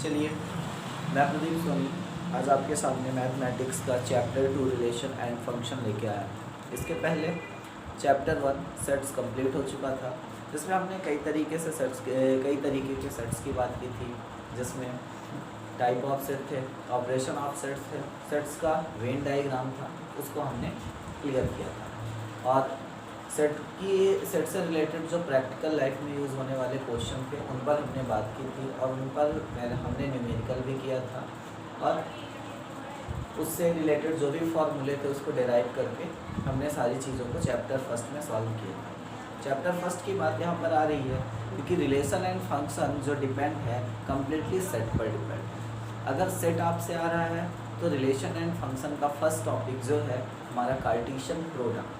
चलिए, मैं प्रदीप सोनी आज आपके सामने मैथमेटिक्स का चैप्टर 2 रिलेशन एंड फंक्शन लेके आया। इसके पहले चैप्टर 1 सेट्स कंप्लीट हो चुका था, जिसमें हमने कई तरीके के सेट्स की बात की थी, जिसमें टाइप ऑफ सेट थे, ऑपरेशन ऑफ सेट्स थे, सेट्स का वेन डायग्राम था, उसको हमने क्लियर किया था। और सेट से रिलेटेड जो प्रैक्टिकल लाइफ में यूज़ होने वाले क्वेश्चन थे उन पर हमने बात की थी, और उन पर हमने न्यूमेरिकल भी किया था, और उससे रिलेटेड जो भी फॉर्मूले थे उसको डिराइव करके हमने सारी चीज़ों को चैप्टर फर्स्ट में सॉल्व किया था। चैप्टर फर्स्ट की बात यहाँ पर आ रही है क्योंकि रिलेशन एंड फंक्शन जो डिपेंड है कम्प्लीटली सेट पर डिपेंड है। अगर सेट आपसे आ रहा है तो रिलेशन एंड फंक्शन का फर्स्ट टॉपिक जो है हमारा कार्टेशियन प्रोडक्ट,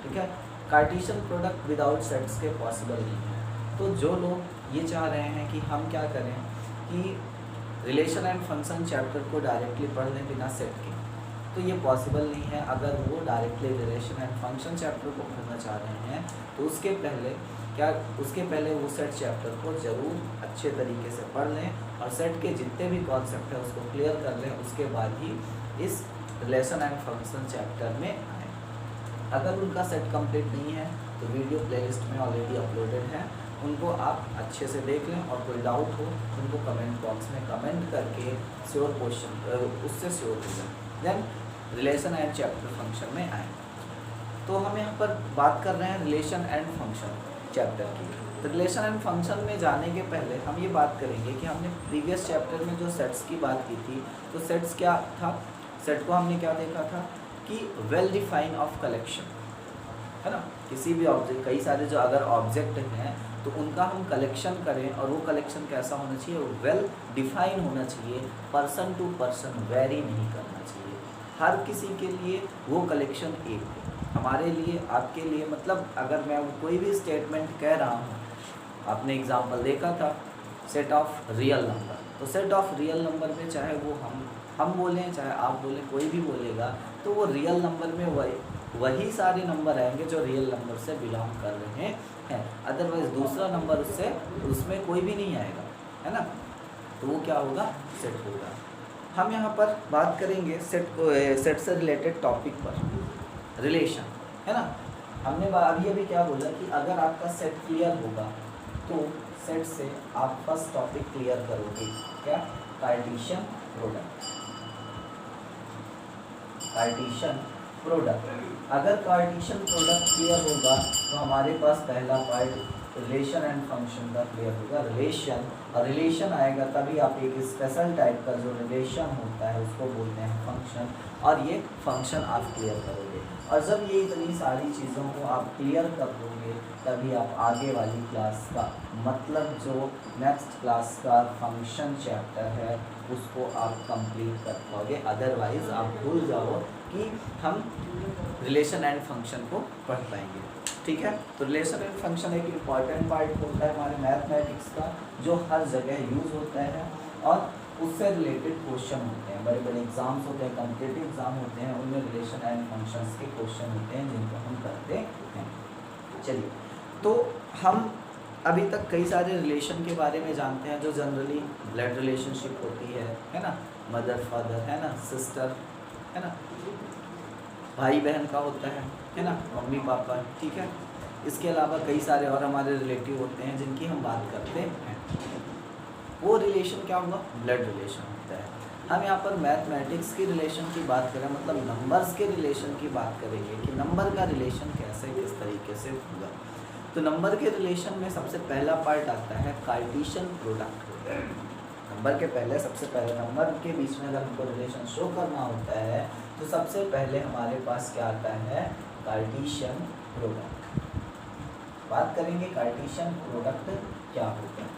ठीक है। कार्टेशियन प्रोडक्ट विदाउट सेट्स के पॉसिबल नहीं है। तो जो लोग ये चाह रहे हैं कि हम क्या करें कि रिलेशन एंड फंक्शन चैप्टर को डायरेक्टली पढ़ लें बिना सेट के, तो ये पॉसिबल नहीं है। अगर वो directly relation and function chapter को पढ़ना चाह रहे हैं तो उसके पहले वो सेट चैप्टर को ज़रूर अच्छे तरीके से पढ़ लें और सेट के जितने भी कॉन्सेप्ट हैं उसको क्लियर कर लें, उसके बाद ही इस रिलेशन एंड फंक्शन चैप्टर में आए। अगर उनका सेट कंप्लीट नहीं है तो वीडियो प्लेलिस्ट में ऑलरेडी अपलोडेड है, उनको आप अच्छे से देख लें, और कोई डाउट हो उनको कमेंट बॉक्स में कमेंट करके श्योर क्वेश्चन उससे श्योर हो जाए। Then relation and chapter function में आए। तो हम यहाँ पर बात कर रहे हैं रिलेशन एंड फंक्शन चैप्टर की। तो रिलेशन एंड फंक्शन में जाने के पहले हम ये बात करेंगे कि हमने प्रीवियस चैप्टर में जो सेट्स की बात की थी, तो सेट्स क्या था, सेट को हमने क्या देखा था कि वेल डिफाइन ऑफ कलेक्शन, है ना। किसी भी ऑब्जेक्ट, कई सारे जो अगर ऑब्जेक्ट हैं तो उनका हम कलेक्शन करें, और वो कलेक्शन कैसा होना चाहिए, वेल डिफाइन होना चाहिए, पर्सन टू पर्सन वेरी नहीं करना चाहिए। हर किसी के लिए वो कलेक्शन एक है, हमारे लिए, आपके लिए। मतलब अगर मैं कोई भी स्टेटमेंट कह रहा हूँ, आपने एग्जाम्पल देखा था सेट ऑफ रियल नंबर, तो सेट ऑफ रियल नंबर में चाहे वो हम बोलें चाहे आप बोलें, कोई भी बोलेगा, तो वो रियल नंबर में वही सारे नंबर आएंगे जो रियल नंबर से बिलोंग कर रहे हैं। अदरवाइज दूसरा नंबर उसमें कोई भी नहीं आएगा, है ना। तो वो क्या होगा, सेट होगा। हम यहाँ पर बात करेंगे सेट से रिलेटेड टॉपिक पर, रिलेशन, है ना। हमने अभी क्या बोला कि अगर आपका सेट क्लियर होगा तो सेट से आप फर्स्ट टॉपिक क्लियर करोगे, क्या, कार्टेशियन प्रोडक्ट। कार्टेशियन प्रोडक्ट, अगर कार्टेशियन प्रोडक्ट क्लियर होगा तो हमारे पास पहला पार्ट रिलेशन एंड फंक्शन का क्लियर होगा। रिलेशन, और रिलेशन आएगा तभी आप एक स्पेशल टाइप का जो रिलेशन होता है उसको बोलते हैं फंक्शन, और ये फंक्शन आप क्लियर करोगे। और जब ये इतनी सारी चीज़ों को आप क्लियर कर दोगे तभी आप आगे वाली क्लास का, मतलब जो नेक्स्ट क्लास का फंक्शन चैप्टर है उसको आप कंप्लीट कर पाओगे। अदरवाइज आप भूल जाओ कि हम रिलेशन एंड फंक्शन को पढ़ पाएंगे, ठीक है। तो रिलेशन एंड फंक्शन एक इम्पॉर्टेंट पार्ट होता है हमारे मैथमेटिक्स का, जो हर जगह यूज़ होता है, और उससे रिलेटेड क्वेश्चन होते हैं। बड़े बड़े एग्जाम्स होते हैं, कॉम्पिटिटिव एग्जाम होते हैं, उनमें रिलेशन एंड फंक्शंस के क्वेश्चन होते हैं जिनको हम करते हैं। चलिए, तो हम अभी तक कई सारे रिलेशन के बारे में जानते हैं जो जनरली ब्लड रिलेशनशिप होती है ना, मदर फादर, है ना, सिस्टर, है ना, भाई बहन का होता है ना, मम्मी पापा, ठीक है। इसके अलावा कई सारे और हमारे रिलेटिव होते हैं जिनकी हम बात करते हैं। वो रिलेशन क्या होगा, ब्लड रिलेशन होता है। हम यहाँ पर मैथमेटिक्स की रिलेशन की बात करें, मतलब नंबर्स के रिलेशन की बात करेंगे कि नंबर का रिलेशन कैसे, किस तरीके से होगा। तो नंबर के रिलेशन में सबसे पहला पार्ट आता है कार्टेशियन प्रोडक्ट होता है। नंबर के पहले, सबसे पहले नंबर के बीच में अगर हमको रिलेशन शो करना होता है तो सबसे पहले हमारे पास क्या आता है, कार्टेशियन प्रोडक्ट। बात करेंगे कार्टेशियन प्रोडक्ट क्या होता है,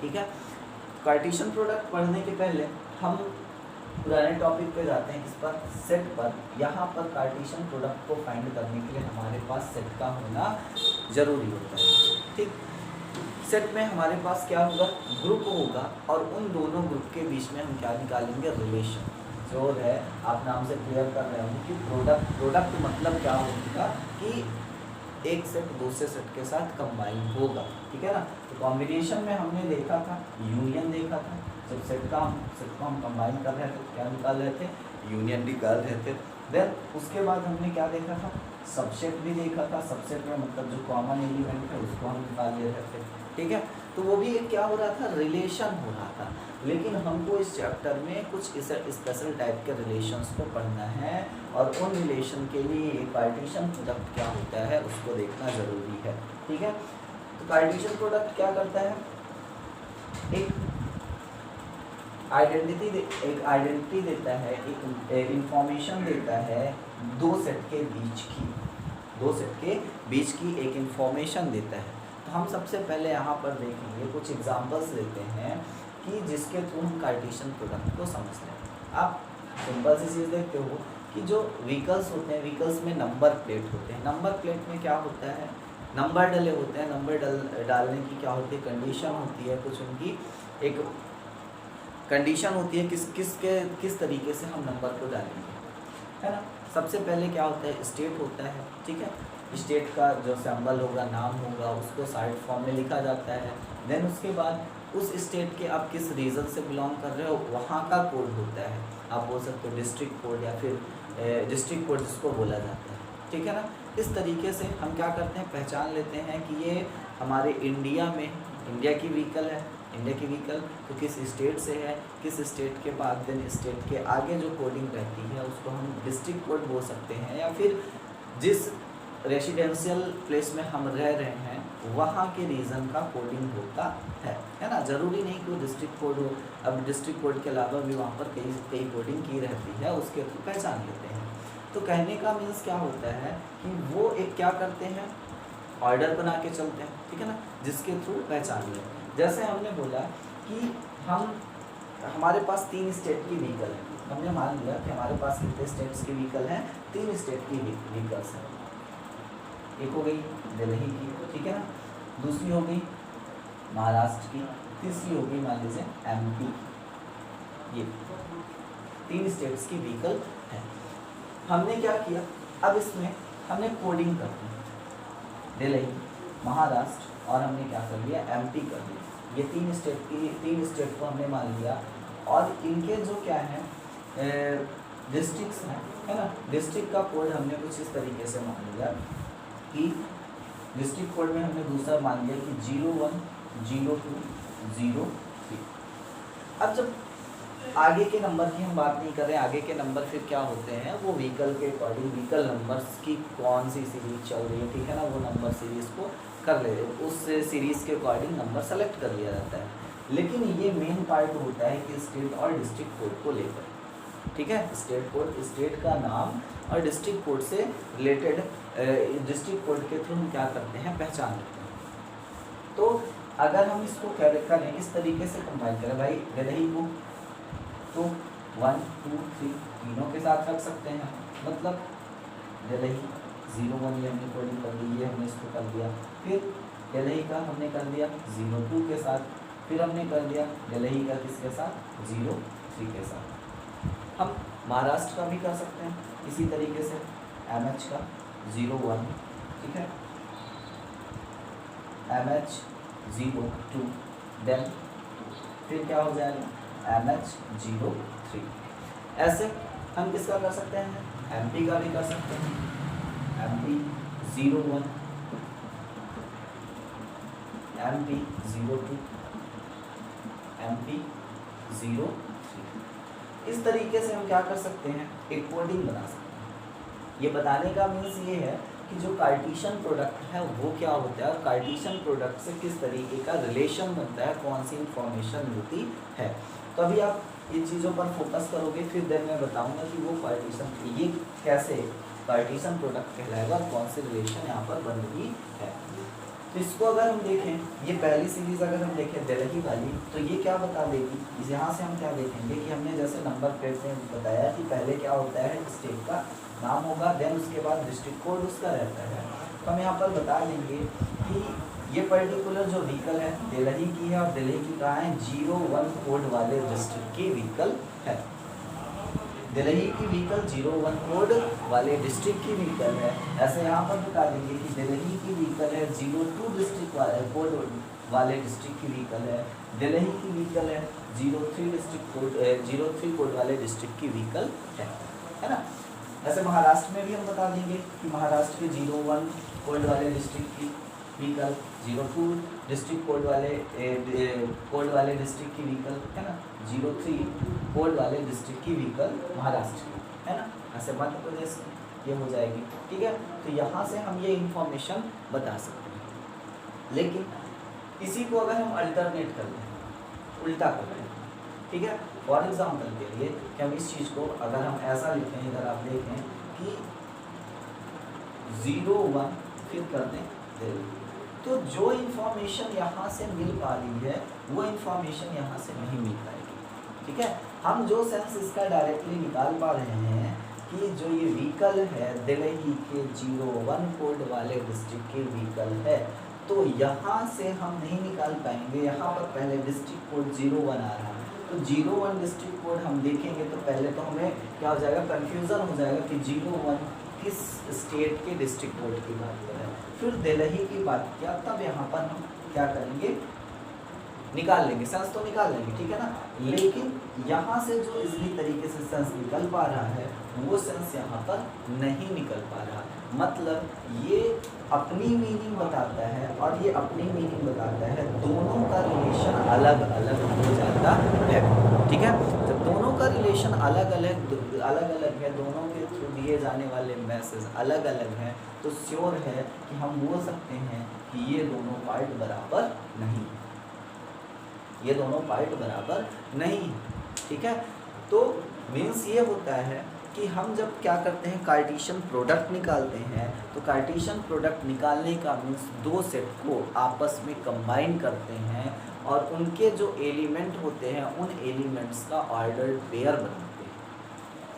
ठीक है। कार्टेशियन प्रोडक्ट पढ़ने के पहले हम पुराने टॉपिक पे जाते हैं, इस पर, सेट पर। यहाँ पर कार्टेशियन प्रोडक्ट को फाइंड करने के लिए हमारे पास सेट का होना ज़रूरी होता है, ठीक। सेट में हमारे पास क्या होगा, ग्रुप होगा, और उन दोनों ग्रुप के बीच में हम क्या निकालेंगे, रिलेशन। जो है आप नाम से क्लियर कर रहे होंगे कि प्रोडक्ट मतलब क्या होगा कि एक सेट दूसरे सेट के साथ कंबाइन होगा, ठीक है ना। तो कॉम्बिनेशन में हमने देखा था यूनियन देखा था, जब सेट को हम कंबाइन कर रहे थे तो क्या निकाल रहे थे, यूनियन निकाल रहे थे। देन उसके बाद हमने क्या देखा था, सबसेट भी देखा था। सबसेट में मतलब जो कॉमन एलिमेंट है उसको हम निकाल ले रहे थे, ठीक है। तो वो भी एक क्या हो रहा था, रिलेशन हो रहा था। लेकिन हमको इस चैप्टर में कुछ इस स्पेशल टाइप के रिलेशंस को पढ़ना है और उन रिलेशन के लिए एक कार्टेशियन प्रोडक्ट क्या होता है उसको देखना ज़रूरी है, ठीक है। तो कार्टेशियन प्रोडक्ट क्या करता है, एक आइडेंटिटी देता है, एक इंफॉर्मेशन देता है दो सेट के बीच की एक इंफॉर्मेशन देता है। तो हम सबसे पहले यहाँ पर देखेंगे कुछ एग्जांपल्स लेते हैं कि जिसके थ्रू हम कार्टेशियन प्रोडक्ट को समझ लें। आप सिंपल सी चीज़ देखते हो कि जो व्हीकल्स होते हैं, व्हीकल्स में नंबर प्लेट होते हैं। नंबर प्लेट में क्या होता है, नंबर डले होते हैं। नंबर डालने की क्या होती है, कंडीशन होती है, कुछ उनकी एक कंडीशन होती है किस तरीके से हम नंबर को डालेंगे, है ना। सबसे पहले क्या होता है, स्टेट होता है, ठीक है। स्टेट का जो सिंबल होगा, नाम होगा, उसको साइड फॉर्म में लिखा जाता है। देन उसके बाद उस स्टेट के आप किस रीजन से बिलोंग कर रहे हो वहाँ का कोड होता है। आप बोल सकते हो डिस्ट्रिक्ट कोड या फिर डिस्ट्रिक्ट कोड जिसको बोला जाता है, ठीक है ना। इस तरीके से हम क्या करते हैं, पहचान लेते हैं कि ये हमारे इंडिया की व्हीकल है। इंडिया की व्हीकल तो किस स्टेट से है, किस स्टेट के बाद देन स्टेट के आगे जो कोडिंग रहती है उसको हम डिस्ट्रिक्ट कोड बोल सकते हैं, या फिर जिस रेसिडेंशियल प्लेस में हम रह रहे हैं वहाँ के रीजन का कोडिंग होता है ना। ज़रूरी नहीं कि वो डिस्ट्रिक्ट कोड हो, अब डिस्ट्रिक्ट कोड के अलावा भी वहाँ पर कई कोडिंग की रहती है, उसके थ्रू पहचान लेते हैं। तो कहने का मीन्स क्या होता है कि वो एक क्या करते हैं, ऑर्डर बना के चलते हैं, ठीक है ना, जिसके थ्रू पहचान लें। जैसे हमने बोला कि हमारे पास 3 स्टेट की व्हीकल है। हमने मान लिया कि हमारे पास कितने स्टेट्स की व्हीकल हैं, 3 स्टेट की व्हीकल्स हैं। एक हो गई दिल्ली की, ठीक है ना, दूसरी हो गई महाराष्ट्र की, तीसरी हो गई मान लीजिए MP। ये 3 स्टेट्स की व्हीकल है। हमने क्या किया, अब इसमें हमने कोडिंग कर दी, दिल्ली, महाराष्ट्र और हमने क्या कर लिया, MP कर दिया। ये 3 स्टेट को हमने मान लिया और इनके जो क्या है डिस्ट्रिक्ट्स हैं, है ना। डिस्ट्रिक्ट का कोड हमने कुछ इस तरीके से मान लिया कि डिस्ट्रिक्ट कोड में हमने दूसरा मान लिया कि 01, 02, 03। अब जब आगे के नंबर की हम बात नहीं कर रहे हैं, आगे के नंबर फिर क्या होते हैं, वो व्हीकल के अकॉर्डिंग व्हीकल नंबर्स की कौन सी सीरीज चल रही है, ठीक है ना, वो नंबर सीरीज़ को कर ले, उस सीरीज़ के अकॉर्डिंग नंबर सेलेक्ट कर लिया जाता है। लेकिन ये मेन पार्ट होता है कि स्टेट और डिस्ट्रिक्ट कोड को लेकर, ठीक है। स्टेट कोड, स्टेट का नाम और डिस्ट्रिक्ट कोड से रिलेटेड डिस्ट्रिक्ट कोड के थ्रू हम क्या करते हैं, पहचान लेते हैं। तो अगर हम इसको क्या करें, इस तरीके से कंबाइन करें भाई दिल्ली को, तो 1, 2, 3 तीनों के साथ रख सकते हैं। मतलब दिल्ली 01 ये हमने कोडिंग कर दी, ये हमने इसको कर दिया। फिर दिल्ली का हमने कर दिया 02 के साथ, फिर हमने कर दिया दिल्ली का किसके साथ, 03 के साथ। हम महाराष्ट्र का भी कर सकते हैं इसी तरीके से, MH का 01, ठीक है, MH 02, देन फिर क्या हो जाएगा MH 03। ऐसे हम किसका कर सकते हैं, MP का भी कर सकते हैं, MP 01, MP 02, MP 03। इस तरीके से हम क्या कर सकते हैं, एक कोडिंग बना सकते हैं। ये बताने का मीन्स ये है कि जो कार्टेशियन प्रोडक्ट है वो क्या होता है और कार्टेशियन प्रोडक्ट से किस तरीके का रिलेशन बनता है, कौन सी इंफॉर्मेशन मिलती है। तो अभी आप इन चीज़ों पर फोकस करोगे, फिर देन मैं बताऊंगा कि वो कार्टेशियन ये कैसे कार्टेशियन प्रोडक्ट कहलाएगा और कौन सी रिलेशन यहाँ पर बन रही है। तो इसको अगर हम देखें, ये पहली सीरीज़ अगर हम देखें दिल्ली वाली, तो ये क्या बता देगी, इस यहाँ से हम क्या देखेंगे कि हमने जैसे नंबर प्लेट में बताया कि पहले क्या होता है, स्टेट का नाम होगा, देन उसके बाद डिस्ट्रिक्ट कोड उसका रहता है। तो हम यहाँ पर बता देंगे कि ये पर्टिकुलर जो व्हीकल है दिल्ली की है और दिल्ली की कहाँ है, 01 कोड वाले डिस्ट्रिक्ट की व्हीकल है। दिल्ली की व्हीकल 01 कोड वाले डिस्ट्रिक्ट की व्हीकल है, ऐसे यहाँ पर बता देंगे कि दिल्ली की व्हीकल है 02 डिस्ट्रिक्ट वाले कोड वाले डिस्ट्रिक्ट की व्हीकल है, दिल्ली की व्हीकल है 03 कोड वाले डिस्ट्रिक्ट की व्हीकल है ना। ऐसे महाराष्ट्र में भी हम बता देंगे कि महाराष्ट्र के 01 कोड वाले डिस्ट्रिक्ट की व्हीकल, 02 डिस्ट्रिक्ट कोड वाले डिस्ट्रिक्ट की व्हीकल है ना, 03 कोड वाले डिस्ट्रिक्ट की व्हीकल महाराष्ट्र की है ना। ऐसे मध्य प्रदेश ये हो जाएगी, ठीक है। तो यहाँ से हम ये इंफॉर्मेशन बता सकते हैं। लेकिन इसी को अगर हम अल्टरनेट कर दें, उल्टा कर दें, ठीक है, फॉर एग्जाम्पल के लिए कि हम इस चीज़ को अगर हम ऐसा लिखें, इधर आप देखें कि 01 फिर कर दें दिल्ली, तो जो इन्फॉर्मेशन यहाँ से मिल पा रही है वो इन्फॉर्मेशन यहाँ से नहीं मिल पाएगी, ठीक है। हम जो सेंस इसका डायरेक्टली निकाल पा रहे हैं कि जो ये व्हीकल है दिल्ली के 01 कोड वाले डिस्ट्रिक्ट के व्हीकल है, तो यहाँ से हम नहीं निकाल पाएंगे। यहाँ पर पहले डिस्ट्रिक्ट कोड 01 आ रहा है, तो 01 डिस्ट्रिक्ट कोड हम देखेंगे तो पहले तो हमें क्या हो जाएगा, कन्फ्यूज़न हो जाएगा कि 01 किस स्टेट के डिस्ट्रिक्ट कोड की बात कर रहे हैं। फिर दिल्ली की बात किया, तब यहाँ पर हम क्या करेंगे, निकाल लेंगे, सेंस तो निकाल लेंगे, ठीक है ना। लेकिन यहाँ से जो इजली तरीके से सेंस निकल पा रहा है वो सेंस यहाँ पर नहीं निकल पा रहा। मतलब ये अपनी मीनिंग बताता है और ये अपनी मीनिंग बताता है, दोनों का रिलेशन अलग अलग हो जाता है, ठीक है। जब दोनों का रिलेशन अलग अलग है, दोनों के थ्रू दिए जाने वाले मैसेज अलग अलग हैं, तो श्योर है कि हम बोल सकते हैं कि ये दोनों पार्ट बराबर नहीं, ये दोनों पार्ट बराबर नहीं, ठीक है। तो मीन्स ये होता है कि हम जब क्या करते हैं, कार्टेशियन प्रोडक्ट निकालते हैं, तो कार्टेशियन प्रोडक्ट निकालने का मीन्स दो सेट को आपस में कंबाइन करते हैं और उनके जो एलिमेंट होते हैं उन एलिमेंट्स का ऑर्डर्ड पेयर बनाते हैं।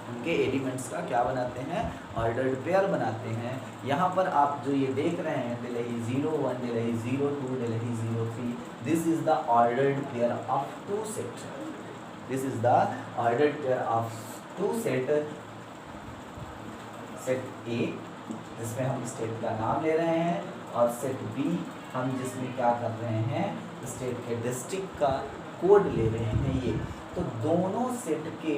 उनके एलिमेंट्स का क्या बनाते हैं, ऑर्डर्ड पेयर बनाते हैं। यहाँ पर आप जो ये देख रहे हैं Delhi 01, Delhi 02, Delhi 03, this is the ordered pair of two set, this is the ordered pair of two set, set A जिसमें हम स्टेट का नाम ले रहे हैं और सेट बी हम जिसमें क्या कर रहे हैं, स्टेट के डिस्ट्रिक्ट का कोड ले रहे हैं ये। तो दोनों सेट के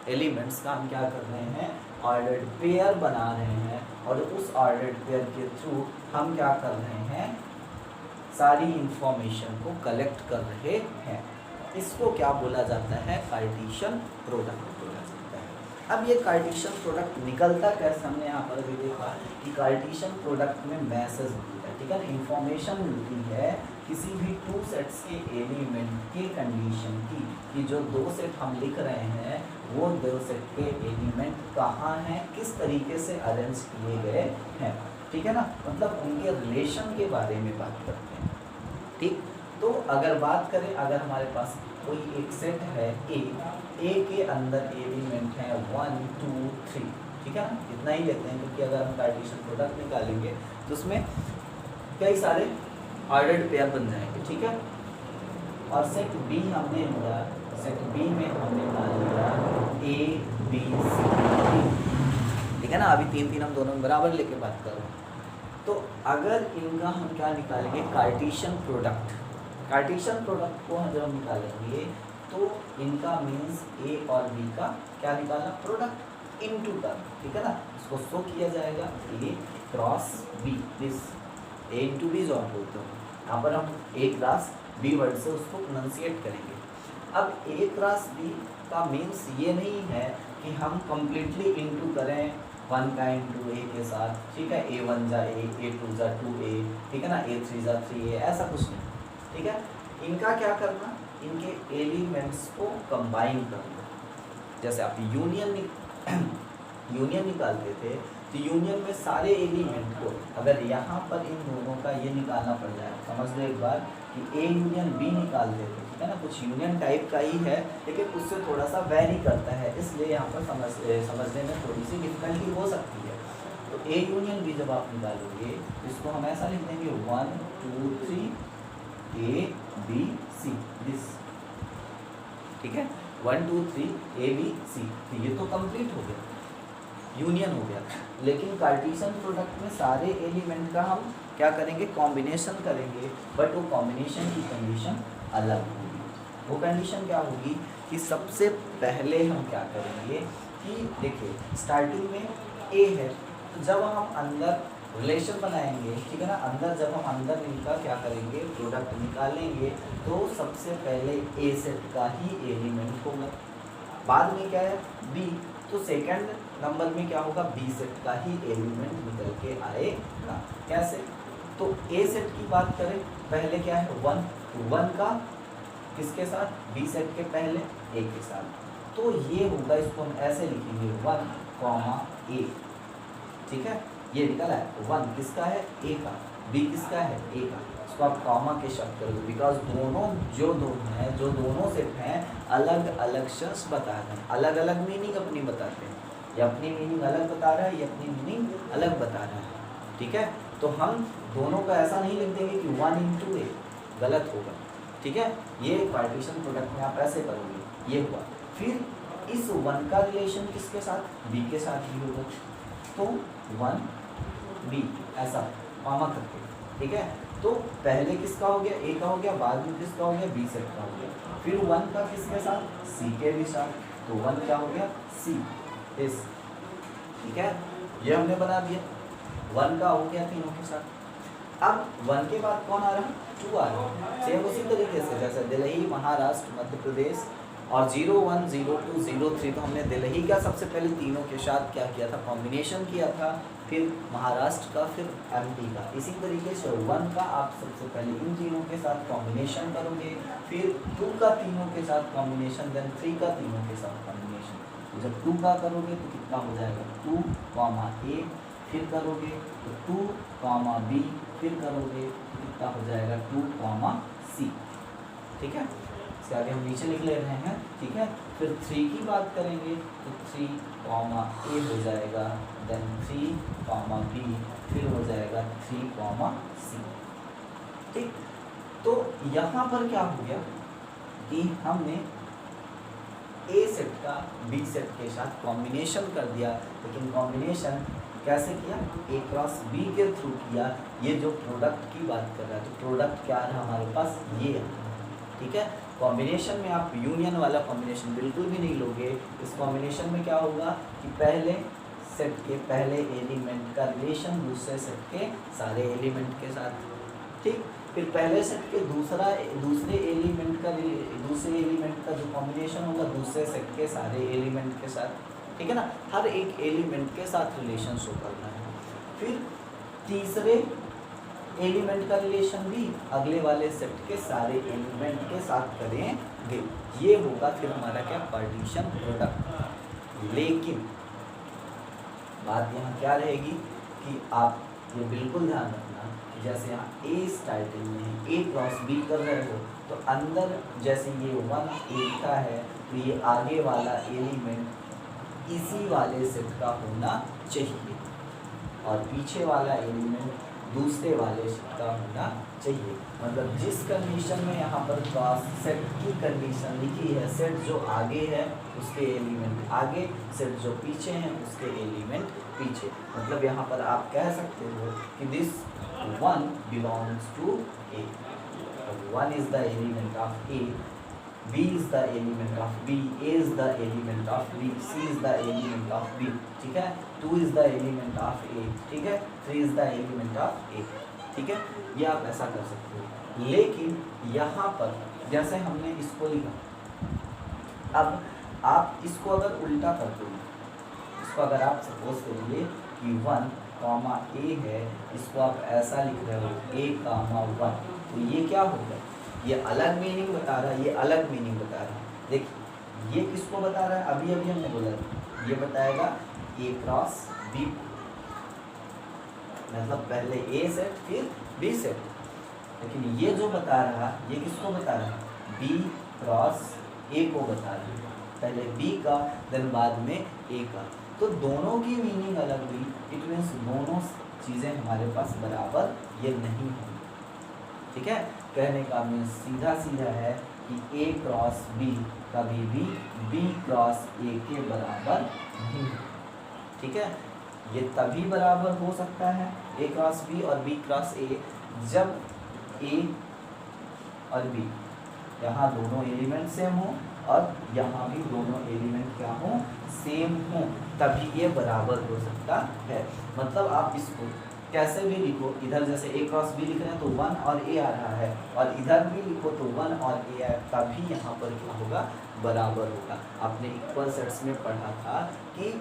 एलिमेंट्स का हम क्या कर रहे हैं, ऑर्डर्ड पेयर बना रहे हैं और उस ऑर्डर्ड पेयर के थ्रू हम क्या कर रहे हैं, सारी इंफॉर्मेशन को कलेक्ट कर रहे हैं। इसको क्या बोला जाता है, कार्टेशियन प्रोडक्ट बोला जाता है। अब ये कार्टेशियन प्रोडक्ट निकलता कैसे, हमने यहाँ पर भी देखा कि कार्टेशियन प्रोडक्ट में मैसेज मिलता है, ठीक है ना, इंफॉर्मेशन मिलती है किसी भी टू सेट्स के एलिमेंट की कंडीशन की, कि जो दो सेट हम लिख रहे हैं वो दो सेट के एलिमेंट कहाँ हैं, किस तरीके से अरेंज किए गए हैं, ठीक है ना, मतलब उनके रिलेशन के बारे में बात करते हैं, ठीक। तो अगर बात करें, अगर हमारे पास कोई एक सेट है ए के अंदर एलिमेंट है 1 2 3, ठीक है ना, इतना ही लेते हैं क्योंकि अगर हम कार्टेशियन प्रोडक्ट निकालेंगे तो उसमें कई सारे ऑर्डर्ड पेयर बन जाएंगे, ठीक है। और सेट बी हमने लिया, सेट बी में हमने मान लिया ए बी सी, ठीक है ना। अभी 3 हम दोनों बराबर लेके बात कर रहे हैं। तो अगर इनका हम क्या निकालेंगे, कार्टेशियन प्रोडक्ट, कार्टेशियन प्रोडक्ट को जब हम निकालेंगे तो इनका मीन्स ए और बी का क्या निकालना, प्रोडक्ट इनटू टर्म, ठीक है ना। इसको शो किया जाएगा A cross B, this A into B जो आप बोलते हो, यहाँ पर हम ए क्रॉस बी वर्ड से उसको प्रोनाउंसिएट करेंगे। अब ए क्रॉस बी का मीन्स ये नहीं है कि हम कम्प्लीटली इनटू करें 1 का इंटू ए के साथ, ठीक है, A1 जा A2 जा 2A, ठीक है ना, A3 जा 3A, ऐसा कुछ नहीं, ठीक है। इनका क्या करना, इनके एलिमेंट्स को कंबाइन करना। जैसे आप यूनियन निकालते थे तो यूनियन में सारे एलिमेंट को अगर यहाँ पर इन दोनों का ये निकालना पड़ जाए, समझ लो एक बार कि ए यूनियन बी निकालते थे, ठीक है ना, कुछ यूनियन टाइप का ही है लेकिन उससे थोड़ा सा वेरी करता है, इसलिए यहाँ पर समझने में थोड़ी सी डिफिकल्टी हो सकती है। तो ए यूनियन बी जब आप निकालोगे इसको हम ऐसा लिख देंगे 1 2 3 A B C, दिस, ठीक है, 1 2 3 ए बी सी, तो ये तो कंप्लीट हो गया, यूनियन हो गया। लेकिन कार्टेशियन प्रोडक्ट में सारे एलिमेंट का हम क्या करेंगे, कॉम्बिनेशन करेंगे, बट वो कॉम्बिनेशन की कंडीशन अलग होगी। वो कंडीशन क्या होगी कि सबसे पहले हम क्या करेंगे कि देखिए स्टार्टिंग में ए है, तो जब हम अंदर रिलेशन बनाएंगे, ठीक है ना, अंदर जब हम अंदर इनका क्या करेंगे, प्रोडक्ट निकालेंगे, तो सबसे पहले ए सेट का ही एलिमेंट होगा। बाद में क्या है बी, तो सेकंड नंबर में क्या होगा, बी सेट का ही एलिमेंट निकल के आएगा। कैसे, तो ए सेट की बात करें, पहले क्या है 1, तो 1 का किसके साथ, बी सेट के पहले ए के साथ, तो ये होगा, इसको हम ऐसे लिखेंगे 1, ए, ठीक है, ये निकला है 1 किसका है, ए का, बी किसका है, ए का, इसको आप कॉमा के शब्द करोगे, बिकॉज दोनों जो दोनों सेट हैं अलग अलग शब्द बता रहे हैं, अलग अलग मीनिंग अपनी बताते हैं, ये अपनी मीनिंग अलग बता रहा है, ये अपनी मीनिंग अलग बता रहा है, ठीक है। तो हम दोनों का ऐसा नहीं लिख देंगे कि 1 into ए, गलत होगा, ठीक है। ये पार्टीशन प्रोडक्ट में आप ऐसे करोगे, ये हुआ। फिर इस 1 का रिलेशन किसके साथ, बी के साथ भी होगा, तो 1 बी ऐसा कॉमा करके, ठीक है। तो पहले किसका हो गया, ए का हो गया, बाद में किसका हो गया, बी सेट का हो गया, फिर 1 का किसके साथ, सी के भी साथ, तो 1 क्या हो गया, सी इस, ठीक है, ये हमने बना दिया, 1 का हो गया तीनों के साथ। अब 1 के बाद कौन आ रहा है, 2 आ रहा है, सेम उसी तरीके से जैसे दिल्ली, महाराष्ट्र, मध्य प्रदेश, और 0 1 0 2 0 3, तो हमने दिल्ली का सबसे पहले तीनों के साथ क्या किया था, कॉम्बिनेशन किया था, फिर महाराष्ट्र का, फिर एमपी का। इसी तरीके से 1 का आप सबसे पहले इन तीनों के साथ कॉम्बिनेशन करोगे, फिर 2 का तीनों के साथ कॉम्बिनेशन, देन 3 का तीनों के साथ कॉम्बिनेशन। तो जब 2 का करोगे तो कितना हो जाएगा, 2, ए, फिर करोगे तो 2, बी, फिर करोगे तो कितना हो जाएगा, 2, सी, ठीक है। इसके आगे हम नीचे लिख ले रहे हैं, ठीक है। फिर 3 की बात करेंगे तो 3, ए हो जाएगा, देन 3, बी, फिर हो जाएगा 3, सी, ठीक। तो यहाँ पर क्या हो गया कि हमने ए सेट का बी सेट के साथ कॉम्बिनेशन कर दिया, लेकिन कॉम्बिनेशन कैसे किया, ए क्रॉस बी के थ्रू किया। ये जो प्रोडक्ट की बात कर रहा है, तो प्रोडक्ट क्या है हमारे पास, ये है, ठीक है। कॉम्बिनेशन में आप यूनियन वाला कॉम्बिनेशन बिल्कुल भी नहीं लोगे। इस कॉम्बिनेशन में क्या होगा कि पहले सेट के पहले एलिमेंट का रिलेशन दूसरे सेट के सारे एलिमेंट के साथ, ठीक। फिर पहले सेट के दूसरे एलिमेंट का जो कॉम्बिनेशन होगा दूसरे सेट के सारे एलिमेंट के साथ, ठीक है ना, हर एक एलिमेंट के साथ रिलेशन शो करना है। फिर तीसरे एलिमेंट का रिलेशन भी अगले वाले सेट के सारे एलिमेंट के साथ करेंगे, ये होगा फिर हमारा क्या, पार्टीशन प्रोडक्ट। लेकिन बात यहाँ क्या रहेगी कि आप ये बिल्कुल ध्यान रखना कि जैसे यहाँ ए स्टार्टिंग में ए क्रॉस बी कर रहे हो, तो अंदर जैसे ये 1 ए का है, तो ये आगे वाला एलिमेंट इसी वाले सेट का होना चाहिए, और पीछे वाला एलिमेंट दूसरे वाले सेट का होना चाहिए। मतलब जिस कंडीशन में यहाँ पर क्रॉस सेट की कंडीशन लिखी है, सेट जो आगे है उसके एलिमेंट आगे, सेट जो पीछे हैं उसके एलिमेंट पीछे। मतलब यहाँ पर आप कह सकते हो कि this 1 belongs to A, 1 is the element of A, B is the element of B, A is the element of B, C is the element of B, ठीक है। 2 is the element of A, ठीक है। 3 is the element of A, ठीक है। ये आप ऐसा कर सकते हो। लेकिन यहाँ पर जैसे हमने इसको लिखा, अब आप इसको अगर उल्टा कर दोगे, इसको अगर आप सपोज करिए कि 1, A है, इसको आप ऐसा लिख रहे हो A, 1, तो ये क्या होगा, ये अलग मीनिंग बता रहा है, ये अलग मीनिंग बता रहा है। देखिए ये किसको बता रहा है, अभी अभी हमने बोला ये बताएगा ए क्रॉस बी, मतलब पहले ए सेट फिर बी सेट। लेकिन ये जो बता रहा है ये किसको बता रहा है, बी क्रॉस ए को बता रहा है, पहले बी का देन बाद में ए का। तो दोनों की मीनिंग अलग हुई, इट मीन्स दोनों चीज़ें हमारे पास बराबर ये नहीं होंगी, ठीक है। कहने का मीन्स सीधा सीधा है कि ए क्रॉस बी कभी भी बी क्रॉस ए के बराबर नहीं है। ठीक है, ये तभी बराबर हो सकता है ए क्रॉस बी और बी क्रॉस ए जब ए और बी यहाँ दोनों एलिमेंट सेम हो और यहाँ भी दोनों एलिमेंट क्या हो, सेम हो, तभी ये बराबर हो सकता है। मतलब आप इसको कैसे भी लिखो, इधर जैसे ए क्रॉस बी लिख रहे हैं तो 1 और ए आ रहा है, और इधर भी लिखो तो 1 और ए आए, तभी यहाँ पर क्या होगा, बराबर होगा। आपने इक्वल सेट्स में पढ़ा था कि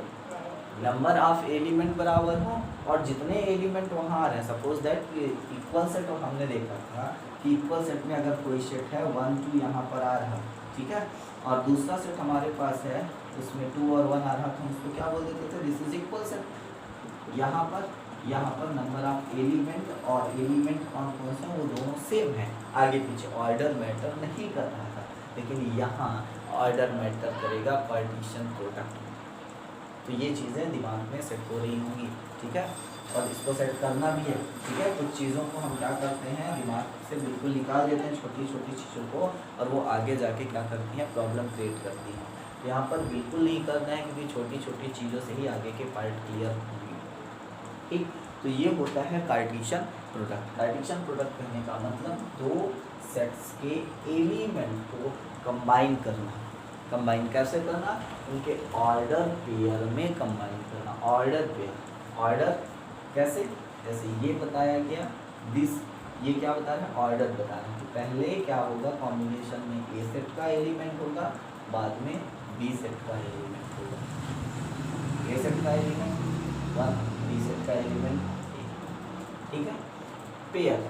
नंबर ऑफ एलिमेंट बराबर हो और जितने एलिमेंट वहाँ आ रहे हैं, सपोज दैट इक्वल सेट, और हमने देखा था कि इक्वल सेट में अगर कोई सेट है 1 2 यहाँ पर आ रहा, ठीक है, और दूसरा सेट हमारे पास है उसमें 2 और 1 आ रहा, तो हम उसको क्या बोल देते थे, दिस इज इक्वल सेट। यहाँ पर नंबर ऑफ एलिमेंट और एलिमेंट कौन कौन से हैं वो दोनों सेम है, आगे पीछे ऑर्डर मैटर नहीं कर रहा था, लेकिन यहाँ ऑर्डर मैटर करेगा पार्टीशन प्रोडक्ट। तो ये चीज़ें दिमाग में सेट हो रही होंगी, ठीक है, और इसको सेट करना भी है, ठीक है। कुछ चीज़ों को हम क्या करते हैं, दिमाग से बिल्कुल निकाल देते हैं छोटी छोटी चीज़ों को, और वो आगे जाके क्या करती हैं, प्रॉब्लम क्रिएट करती हैं। तो यहाँ पर बिल्कुल नहीं करना है, क्योंकि छोटी छोटी चीज़ों से ही आगे के पार्ट क्लियर होंगे, ठीक। तो ये होता है कार्टेशियन प्रोडक्ट। कार्टेशियन प्रोडक्ट कहने का मतलब दो सेट्स के एलिमेंट को कंबाइन करना। कंबाइन कैसे करना, उनके ऑर्डर पेयर में कंबाइन करना। ऑर्डर पेयर, ऑर्डर कैसे, जैसे ये बताया गया, दिस, ये क्या बता रहा है, ऑर्डर बता रहा है। तो पहले क्या होगा, कॉम्बिनेशन में ए सेट का एलिमेंट होगा, बाद में बी सेट का एलिमेंट होगा। ए सेट का एलिमेंट 1, बी सेट का एलिमेंट, ठीक है। पेयर,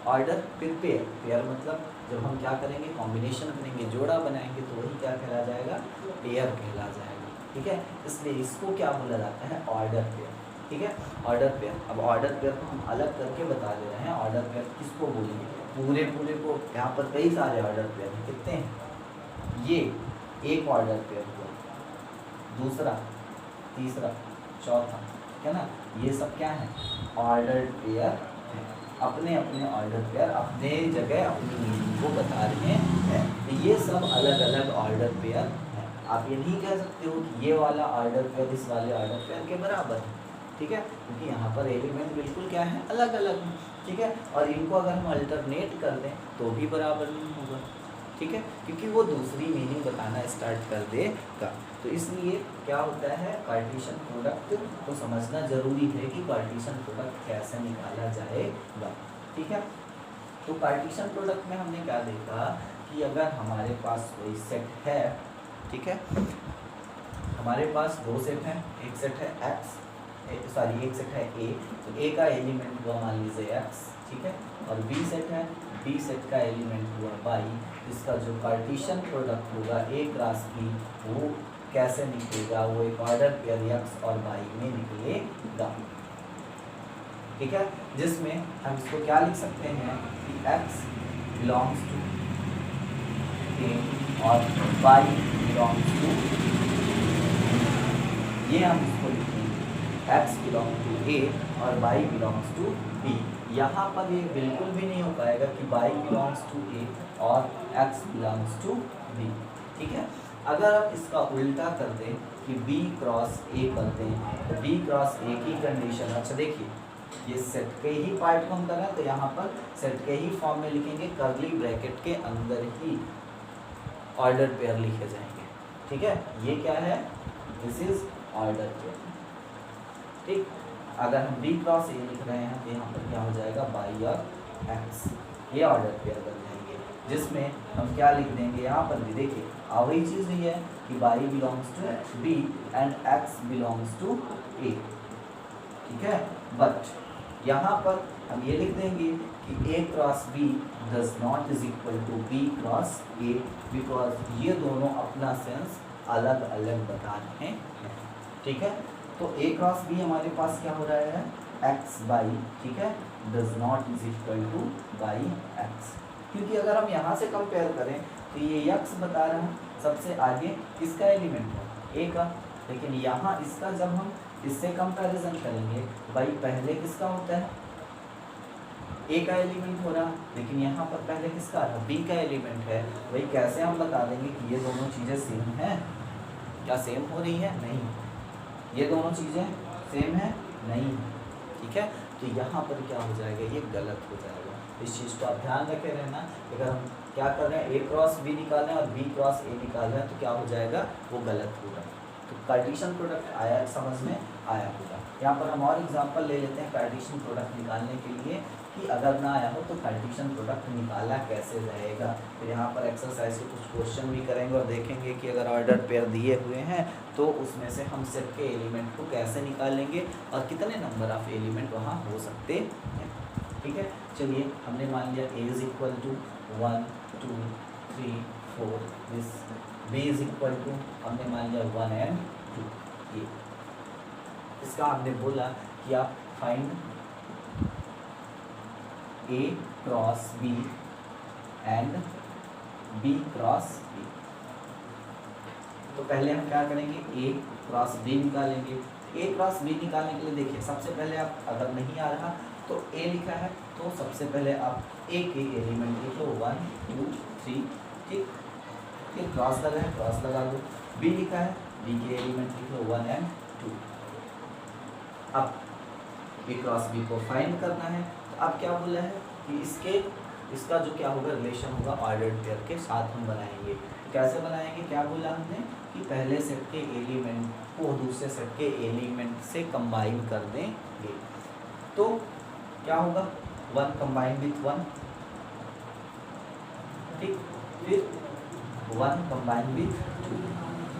ऑर्डर फिर पेयर। पेयर मतलब जब हम क्या करेंगे, कॉम्बिनेशन करेंगे, जोड़ा बनाएंगे, तो वही क्या कहला जाएगा, पेयर कहला जाएगा, ठीक है। इसलिए इसको क्या बोला जाता है, ऑर्डर पेयर, ठीक है। ऑर्डर पेयर, अब ऑर्डर पेयर को हम अलग करके बता दे रहे हैं। ऑर्डर पेयर किसको बोलेंगे, पूरे को, यहाँ पर कई सारे ऑर्डर पेयर हैं, कितने हैं, ये एक ऑर्डर पेयर हुआ, दूसरा, तीसरा, चौथा, है ना, ये सब क्या है, ऑर्डर पेयर है। अपने अपने ऑर्डर पेयर अपने जगह अपनी मीनिंग को बता रहे हैं। तो ये सब अलग अलग ऑर्डर पेयर हैं। आप ये नहीं कह सकते हो कि ये वाला ऑर्डर पेयर इस वाले ऑर्डर पेयर के बराबर है, ठीक है, क्योंकि यहाँ पर एलिमेंट बिल्कुल क्या है, अलग अलग हैं, ठीक है। और इनको अगर हम अल्टरनेट कर दें तो भी बराबर नहीं होगा, ठीक है, क्योंकि वो दूसरी मीनिंग बताना स्टार्ट कर देगा। तो इसलिए क्या होता है, कार्टेशियन प्रोडक्ट को समझना जरूरी है कि कार्टेशियन प्रोडक्ट कैसे निकाला जाएगा, ठीक है। तो कार्टेशियन प्रोडक्ट में हमने क्या देखा कि अगर हमारे पास कोई सेट है, ठीक है, हमारे पास दो सेट हैं, एक सेट है एक्स, एक सेट है ए, तो ए का एलिमेंट हुआ मान लीजिए एक्स, ठीक है, और बी सेट है, बी सेट का एलिमेंट हुआ वाई। इसका जो कार्टेशियन प्रोडक्ट होगा ए क्रॉस बी, वो कैसे निकलेगा, वो एक ऑर्डर पेयर एक्स और वाई में निकलेगा, ठीक है, जिसमें हम इसको क्या लिख सकते हैं कि x बिलोंग्स टू ए और y बिलोंग्स टू, ये हम इसको लिखेंगे x बिलोंग्स टू ए और y बिलोंग्स टू b। यहाँ पर ये बिल्कुल भी नहीं हो पाएगा कि y बिलोंग्स टू ए और x बिलोंग्स टू b, ठीक है। अगर आप इसका उल्टा कर दें कि b क्रॉस a कर दें, तो b क्रॉस a की कंडीशन, अच्छा देखिए, ये सेट के ही पार्ट को हम कर रहे हैं, तो यहाँ पर सेट के ही फॉर्म में लिखेंगे, कर्ली ब्रैकेट के अंदर ही ऑर्डर पेयर लिखे जाएंगे, ठीक है। ये क्या है, दिस इज ऑर्डर पेयर, ठीक। अगर हम बी क्रॉस ए लिख रहे हैं तो यहाँ पर क्या हो जाएगा, बाई और एक्स, ये ऑर्डर पेयर बन जाएंगे, जिसमें हम क्या लिख देंगे, यहाँ पर भी देखिए वही चीज़ नहीं है कि y belongs to B and x belongs to A, ठीक है। बट यहाँ पर हम ये लिख देंगे कि A cross B does not is equal to B cross A, because ये दोनों अपना सेंस अलग अलग बता रहे हैं, ठीक है। तो ए क्रॉस बी हमारे पास क्या हो रहा है, एक्स बाई, ठीक है, does not is equal two by x, क्योंकि अगर हम यहाँ से कंपेयर करें तो ये एक्स बता रहा है सबसे आगे किसका एलिमेंट है, ए का, लेकिन यहाँ इसका जब हम इससे कंपैरिजन करेंगे, बाई पहले किसका होता है, ए का एलिमेंट हो रहा, लेकिन यहाँ पर पहले किसका आ रहा, बी का एलिमेंट है। वही कैसे हम बता देंगे कि ये दोनों चीज़ें सेम हैं? क्या सेम हो रही है? नहीं, ये दोनों चीज़ें सेम है नहीं, ठीक है। तो यहाँ पर क्या हो जाएगा, ये गलत हो जाएगा। इस चीज़ को आप ध्यान रखे रहना। अगर हम क्या कर रहे हैं, ए क्रॉस बी निकाल रहे हैं और बी क्रॉस ए निकाल रहे हैं, तो क्या हो जाएगा, वो गलत होगा। तो कार्टेशियन प्रोडक्ट आया, समझ में आया होगा। यहाँ पर हम और एग्जांपल ले लेते हैं कार्टेशियन प्रोडक्ट निकालने के लिए, कि अगर ना आया हो तो कार्टेशियन प्रोडक्ट निकाला कैसे जाएगा। फिर यहाँ पर एक्सरसाइज के कुछ क्वेश्चन भी करेंगे और देखेंगे कि अगर ऑर्डर पेयर दिए हुए हैं तो उसमें से हम सेट के एलिमेंट को कैसे निकालेंगे और कितने नंबर ऑफ एलिमेंट वहाँ हो सकते हैं, ठीक है। चलिए, हमने मान लिया A is equal to 1 2 3 4, this B is equal to हमने मान लिया 1 and 2। ये इसका हमने बोला कि आप find A cross B and B cross B. तो पहले हम क्या करेंगे, ए क्रॉस बी निकालेंगे। ए क्रॉस बी निकालने के लिए देखिए, सबसे पहले आप अगर नहीं आ रहा तो ए लिखा है तो सबसे पहले आप ए के एलिमेंट लिख लो 1 2 3, ठीक। फिर क्रॉस लगा है, क्रॉस लगा दो। बी लिखा है, बी के एलिमेंट लिख लो 1 and 2। अब बी क्रॉस बी को फाइंड करना है। तो अब क्या बोला है कि इसका जो क्या होगा, रिलेशन होगा ऑर्डर्ड पेयर के साथ हम बनाएंगे। कैसे बनाएंगे, क्या बोला हमने कि पहले सेट के एलिमेंट को दूसरे सेट के एलिमेंट से कंबाइन कर देंगे। तो क्या होगा, 1 कंबाइन विथ 1, ठीक। फिर 1 कंबाइन विथ 2,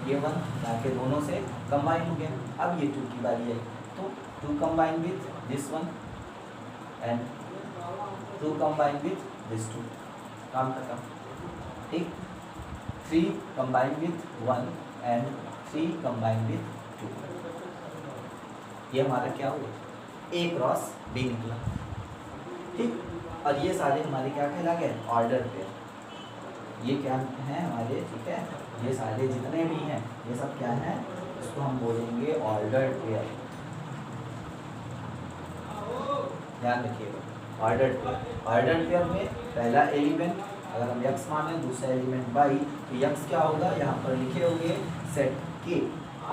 ये 1 यहाँ के दोनों से कंबाइन हो गया। अब ये 2 की बारी है, तो 2 combine with this 1 and 2 combine with this 2, काम खत्म, ठीक। 3 combine with 1 and 3 combine with 2, ये हमारा क्या हुआ, ए क्रॉस बी निकला, ठीक। और ये सारे हमारे क्या कहला गए, ऑर्डर पेयर। ये क्या हैं हमारे, ठीक है, ये सारे जितने भी हैं ये सब क्या हैं, इसको हम बोलेंगे ऑर्डर पेयर। ध्यान रखिएगा, ऑर्डर पेयर। ऑर्डर पेयर में पहला एलिमेंट अगर हम x माने, दूसरा एलिमेंट y, तो x क्या होगा, यहाँ पर लिखे होंगे सेट के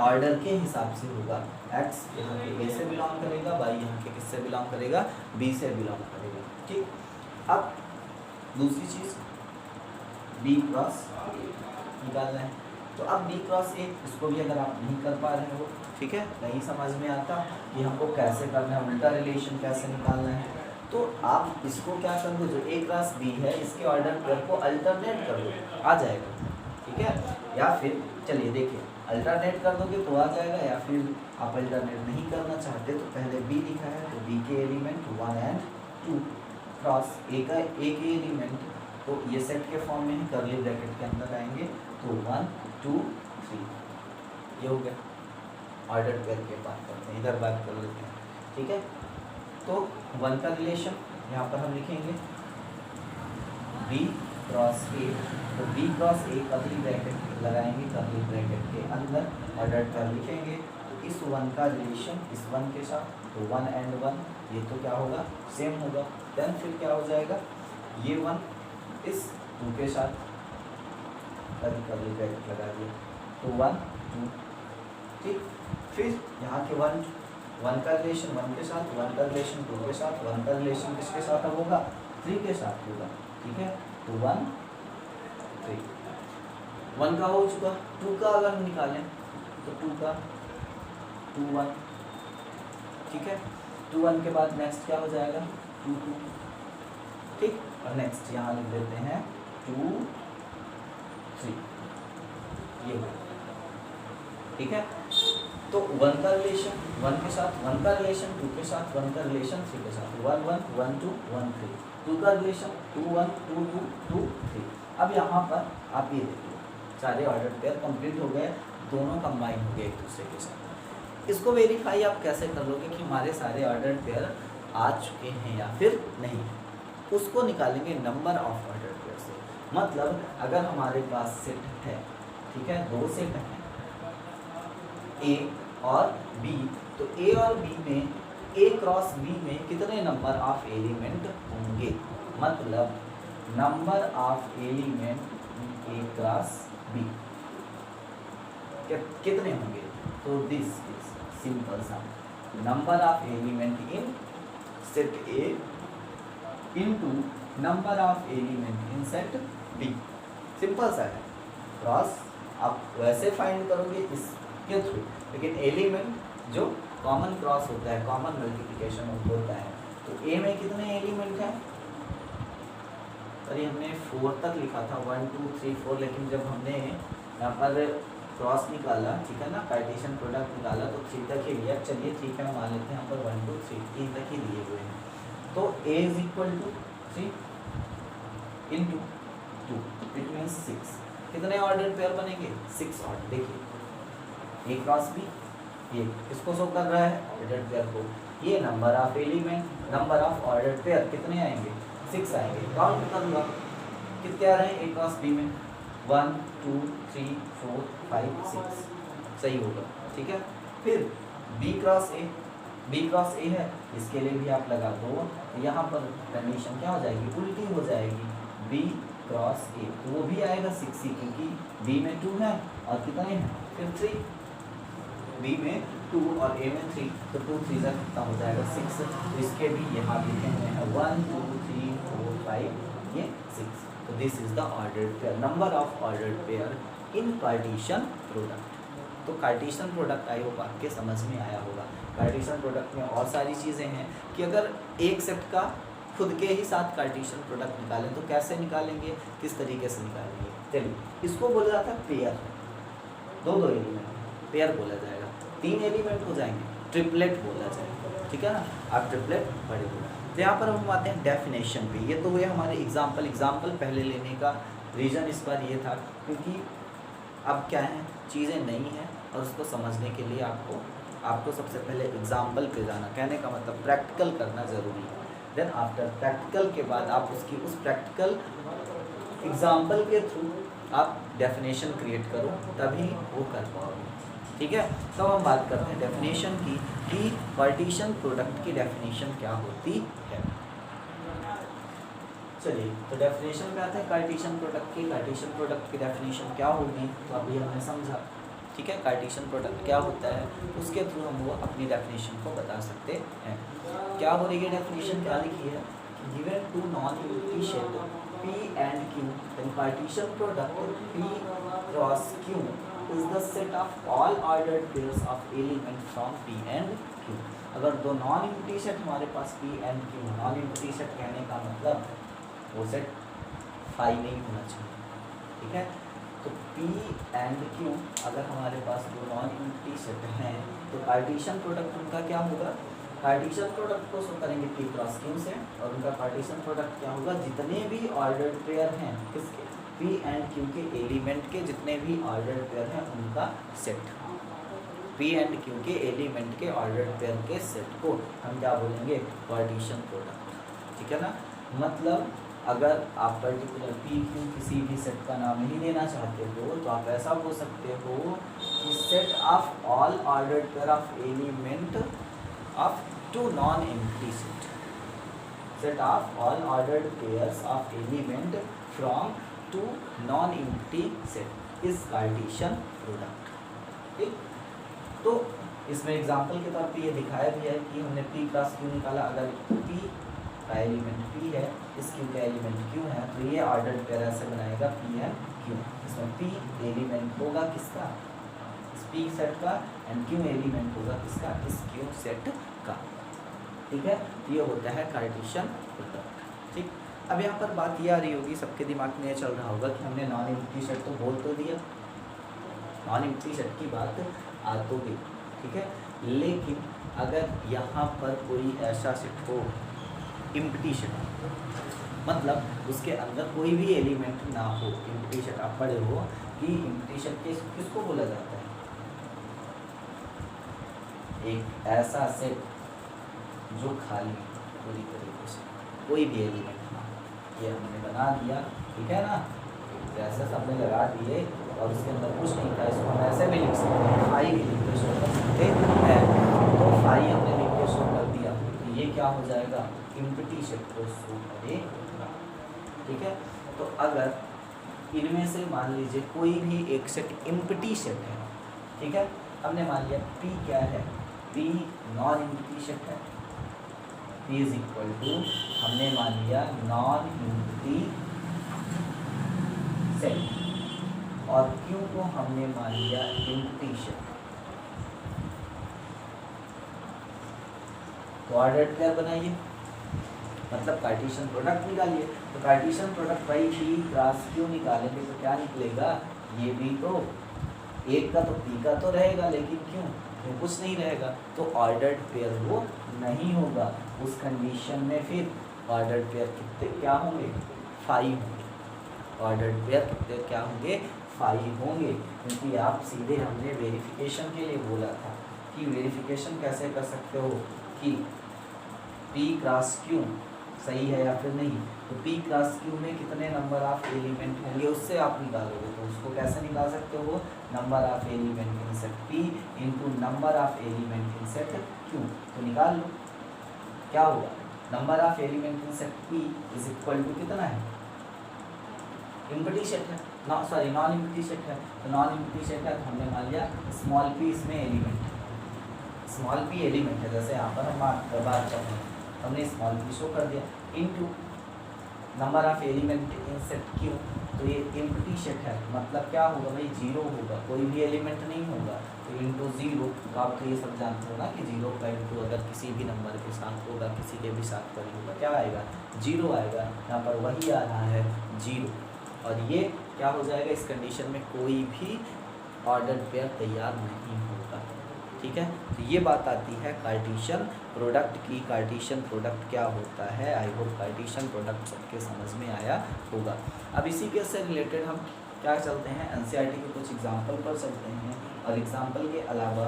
ऑर्डर के हिसाब से होगा। x यहाँ के a से बिलोंग करेगा, y यहाँ के किससे बिलोंग करेगा, b से बिलोंग करेगा, ठीक। अब दूसरी चीज़ b क्रॉस निकालना है। तो अब b क्रॉस ए, इसको भी अगर आप नहीं कर पा रहे हो, ठीक है, नहीं समझ में आता कि हमको कैसे करना है, उल्टा रिलेशन कैसे निकालना है, तो आप इसको क्या कर दो, जो ए क्रॉस बी है इसके ऑर्डर पेयर को अल्टरनेट कर दो, आ जाएगा, ठीक है। या फिर चलिए देखिए, अल्टरनेट कर दोगे तो आ जाएगा, या फिर आप अल्टरनेट नहीं करना चाहते तो पहले बी लिखा है तो बी के एलिमेंट 1 and 2 क्रॉस ए के एलिमेंट, तो ये सेट के फॉर्म में ही कर्ली ब्रैकेट के अंदर आएंगे, तो 1 2 3, ये हो गया। ऑर्डर पेयर के बात करते हैं, इधर बात कर लेते हैं, ठीक है। तो 1 का रिलेशन यहाँ पर हम लिखेंगे b क्रॉस a, तो b cross a curly bracket लगाएंगे, कर्ली ब्रैकेट के अंदर ऑर्डर पेयर लिखेंगे। तो इस 1 का रिलेशन इस 1 के साथ, तो 1 and 1, ये तो क्या होगा, सेम होगा। देन फिर क्या हो जाएगा, ये 1 इस 2 के साथ कर्ली ब्रैकेट लगा दिया, तो 1 2, ठीक। फिर यहाँ के 1 का रिलेशन 1 के साथ, 1 का रिलेशन 2 के साथ, 1 का रिलेशन किसके साथ अब होगा, 3 के साथ होगा, ठीक है। तो 1 3, 1 का हो चुका। 2 का अगर हम निकालें तो 2 का 2 1, ठीक है। 2 1 के बाद नेक्स्ट क्या हो जाएगा, 2 2, ठीक। और नेक्स्ट यहाँ लिख देते हैं 2 3, ये हो, ठीक है। तो 1 का रिलेशन 1 के साथ, 1 का रिलेशन 2 के साथ, 1 का रिलेशन 3 के साथ, 1 1 1 2 1 3, 2 का रिलेशन 2 1 2 2 2 3। अब यहाँ पर आप ये देखिए, सारे ऑर्डर पेयर कंप्लीट हो गए, दोनों कंबाइन हो गए एक दूसरे के साथ। इसको वेरीफाई आप कैसे कर लोगे कि हमारे सारे ऑर्डर पेयर आ चुके हैं या फिर नहीं, उसको निकालेंगे नंबर ऑफ ऑर्डर पेयर से। मतलब अगर हमारे पास सेट है, ठीक है, 2 सेट हैं A और B, तो A और B में ए क्रॉस बी में कितने नंबर ऑफ एलिमेंट होंगे, मतलब number of element A cross B कितने होंगे, तो दिस इज सिंपल सा number of element in set A into number of element in set B, simple सा है। क्रॉस आप वैसे फाइंड करोगे इसके थ्रू, लेकिन एलिमेंट जो कॉमन क्रॉस होता है, कॉमन मल्टीप्लिकेशन होता है, तो ए में कितने एलिमेंट हैं, अरे हमने 4 तक लिखा था 1 2 3 4, लेकिन जब हमने यहाँ पर क्रॉस निकाला, ठीक है ना, कार्टेशियन प्रोडक्ट निकाला तो 3 तक ही लिया। चलिए ठीक है, मान लेते हैं यहाँ पर 1 2 3 तक ही लिए हुए हैं। तो a is equal to 3 into 2 it means 6। कितने ऑर्डर पेयर बनेंगे, 6 ऑर्डर। देखिए ए क्रॉस बी, ये किसको शो कर रहा है, ऑर्डर पेयर को। ये number of element, number of order pair कितने आएंगे, 6 आएंगे। काउंट कर लूँगा कितने आ रहे हैं ए क्रॉस बी में, 1 2 3 4 5 6, सही होगा, ठीक है। फिर बी क्रॉस ए है, इसके लिए भी आप लगा दो, यहाँ पर कंडीशन क्या हो जाएगी, उल्टी हो जाएगी, बी क्रॉस ए, तो वो भी आएगा 6 ही, क्योंकि बी में 2 है और कितने हैं, फिर 3, बी में 2 और ए में 3, तो 2 3 का कितना हो जाएगा 6। तो इसके भी यहाँ लिखे हुए हैं 1 2 3 4 5, ये 6। तो this is the ordered pair, number of ordered pair in Cartesian product. तो कार्टेशियन प्रोडक्ट आई होप आपके समझ में आया होगा। कार्टेशियन प्रोडक्ट में और सारी चीज़ें हैं कि अगर एक सेट का खुद के ही साथ कार्टेशियन प्रोडक्ट निकालें तो कैसे निकालेंगे, किस तरीके से निकालेंगे। चलिए इसको बोला जाता है पेयर, दो एलिमेंट पेयर बोला जाएगा। 3 एलिमेंट हो जाएंगे, ट्रिपलेट बोला जाएगा, ठीक है ना, आप ट्रिपलेट पढ़े हो। तो यहाँ पर हम आते हैं डेफिनेशन पे। ये तो हुए हमारे एग्जाम्पल पहले लेने का रीज़न इस बार ये था क्योंकि अब क्या है, चीज़ें नई हैं और उसको समझने के लिए आपको सबसे पहले एग्जाम्पल पे जाना, कहने का मतलब प्रैक्टिकल करना ज़रूरी है। देन आफ्टर प्रैक्टिकल के बाद आप उसकी उस प्रैक्टिकल एग्जाम्पल के थ्रू आप डेफिनेशन क्रिएट करो, तभी वो कर पाओगे, ठीक है। तो हम बात करते हैं डेफिनेशन की कि कार्टेशियन प्रोडक्ट की डेफिनेशन क्या होती है। चलिए तो डेफिनेशन पे आते हैं कार्टेशियन प्रोडक्ट की। कार्टेशियन प्रोडक्ट की डेफिनेशन क्या होगी, तो अभी हमने समझा, ठीक है। कार्टेशियन प्रोडक्ट क्या होता है, उसके थ्रू हम वो अपनी डेफिनेशन को बता सकते हैं। क्या हो रही है डेफिनेशन, क्या लिखी है, given two non unity set P and Q, then Cartesian product P cross Q is the set of all ordered pairs of elements from P and Q। अगर दो नॉन यूनिटी सेट हमारे पास P and Q, non unity set कहने का मतलब वो set phi नहीं होना चाहिए, ठीक है। तो P and Q अगर हमारे पास दो नॉन यूनिटी सेट हैं तो कार्टेशियन प्रोडक्ट उनका क्या होगा, कार्टेशियन प्रोडक्ट को शो करेंगे P क्रॉस Q से, और उनका कार्टेशियन प्रोडक्ट क्या होगा, जितने भी ऑर्डर्ड पेयर हैं किसके, P and Q के एलिमेंट के जितने भी ऑर्डर्ड पेयर हैं उनका सेट, P and Q के एलिमेंट के ऑर्डर्ड पेयर के सेट को हम क्या बोलेंगे, कार्टेशियन प्रोडक्ट, ठीक है ना। मतलब अगर आप पर्टिकुलर P Q किसी भी सेट का नाम नहीं देना चाहते हो तो आप ऐसा बोल सकते हो कि set of all ordered pair of element of two non-empty set of all ordered pairs of element from two non-empty set is Cartesian product, ठीक। तो इसमें एग्जांपल के तौर पे ये दिखाया भी है कि हमने P क्रॉस Q निकाला, अगर P का एलिमेंट P है, इस Q का एलिमेंट Q है, तो ये ऑर्डर्ड पेयर ऐसे बनाएगा P and Q। इसमें P एलिमेंट होगा किसका, इस P सेट का, एंड Q एलिमेंट होगा किसका, इस Q सेट का, ठीक है। ये होता है कार्टेशियन प्रोडक्ट, ठीक। अब यहाँ पर बात ये आ रही होगी, सबके दिमाग में ये चल रहा होगा कि हमने नॉन एम्प्टी सेट तो बोल तो दिया, नॉन एम्प्टी सेट की बात आ तो गई, ठीक है। लेकिन अगर यहाँ पर कोई ऐसा सेट हो एम्प्टी सेट, मतलब उसके अंदर कोई भी एलिमेंट ना हो, एम्प्टी सेट आप पढ़े हो कि एम्प्टी सेट किसको बोला जाता है, एक ऐसा सेट जो खाली पूरी तरीके से कोई भी एलिमेंट ना, ये हमने बना दिया, ठीक है ना, जैसे हमने लगा दिए और उसके अंदर कुछ नहीं था, इसको हम ऐसे भी लिख सकते हैं, फाई भी लिख के शो कर सकते हैं। तो फाई हमने लिख के शो कर दिया, क्या हो जाएगा, एम्प्टी सेट को शो करेगा। ठीक है, तो अगर इनमें से मान लीजिए कोई भी एक सेट एम्प्टी सेट है, ठीक है, हमने मान लिया P क्या है, P नॉन एम्प्टी सेट है, P इज इक्वल टू हमने मान लिया नॉन एम्प्टी सेट और Q को हमने मान लिया एम्प्टी सेट। तो ऑर्डर्ड पेयर बनाइए, मतलब कार्टेशियन प्रोडक्ट निकालिए। तो कार्टेशियन प्रोडक्ट भाई P क्रॉस Q निकालेंगे तो क्या निकलेगा, ये भी तो एक का तो P का तो रहेगा, लेकिन क्यों कुछ नहीं रहेगा, तो ऑर्डर्ड पेयर वो नहीं होगा। उस कंडीशन में फिर ऑर्डर्ड पेयर कितने क्या होंगे, 5 होंगे। ऑर्डर्ड पेयर कितने क्या होंगे, 5 होंगे, क्योंकि आप सीधे हमने वेरिफिकेशन के लिए बोला था कि वेरिफिकेशन कैसे कर सकते हो कि P क्रॉस Q सही है या फिर नहीं। तो P क्रॉस Q में कितने नंबर ऑफ एलिमेंट होंगे उससे आप निकालोगे। तो उसको कैसे निकाल सकते हो, number of element in set P into number of element in set Q। तो निकाल लो क्या होगा, number of element in set P is equal to कितना है, एम्प्टी सेट है, नॉन एम्प्टी सेट है। तो नॉन एम्प्टी सेट है तो हमने मान लिया स्मॉल p इसमें एलिमेंट है, स्मॉल p एलिमेंट है, जैसे यहाँ पर हम बात कर रहे हैं हमने स्मॉल p शो कर दिया, into number of element in set Q। तो ये एम्प्टी सेट है, मतलब क्या होगा भाई, 0 होगा, कोई भी एलिमेंट नहीं होगा। तो इनटू 0, तो आप तो ये सब जानते हो ना कि 0 का इंटू अगर किसी भी नंबर के साथ होगा, किसी के भी साथ करें होगा, क्या आएगा, 0 आएगा। यहाँ पर वही आ रहा है 0, और ये क्या हो जाएगा, इस कंडीशन में कोई भी ऑर्डर पेयर तैयार नहीं होगा। ठीक है, तो ये बात आती है कार्टेशियन प्रोडक्ट की। कार्टेशियन प्रोडक्ट क्या होता है, आई होप कार्टेशियन प्रोडक्ट सबके समझ में आया होगा। अब इसी के से रिलेटेड हम क्या चलते हैं, एनसीईआरटी के कुछ एग्जाम्पल पर चलते हैं, और एग्जाम्पल के अलावा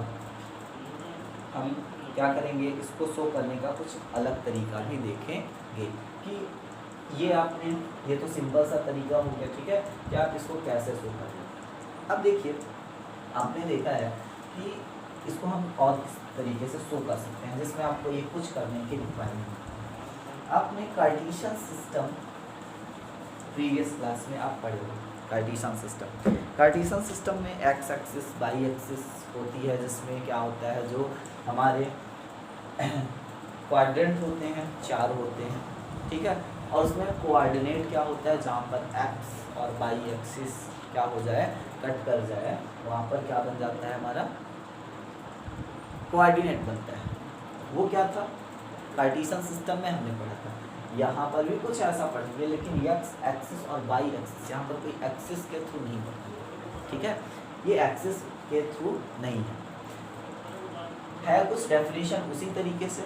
हम क्या करेंगे, इसको शो करने का कुछ अलग तरीका भी देखेंगे कि ये आपने, ये तो सिंपल सा तरीका हो गया, ठीक है, कि आप इसको कैसे शो करें। अब देखिए, आपने देखा है कि इसको हम और किस तरीके से शो कर सकते हैं, जिसमें आपको ये कुछ करने की रिक्वायरमेंट है। आपने कार्टेशियन सिस्टम प्रीवियस क्लास में आप पढ़े हो, कार्टेशियन सिस्टम में एक्स एक्सिस वाई एक्सिस होती है, जिसमें क्या होता है, जो हमारे क्वाड्रेंट होते हैं 4 होते हैं, ठीक है, और उसमें कोऑर्डिनेट क्या होता है, जहाँ पर एक्स और वाई एक्सिस क्या हो जाए, कट कर जाए, वहाँ पर क्या बन जाता है, हमारा कोऑर्डिनेट बनता है। वो क्या था, कार्टेशियन सिस्टम में हमने पढ़ा था। यहाँ पर भी कुछ ऐसा पढ़ेंगे, लेकिन एक्स एक्सिस और वाई एक्सिस, यहाँ पर कोई एक्सिस के थ्रू नहीं पढ़ेंगे, ठीक है, ये एक्सिस के थ्रू नहीं है कुछ डेफिनेशन उसी तरीके से,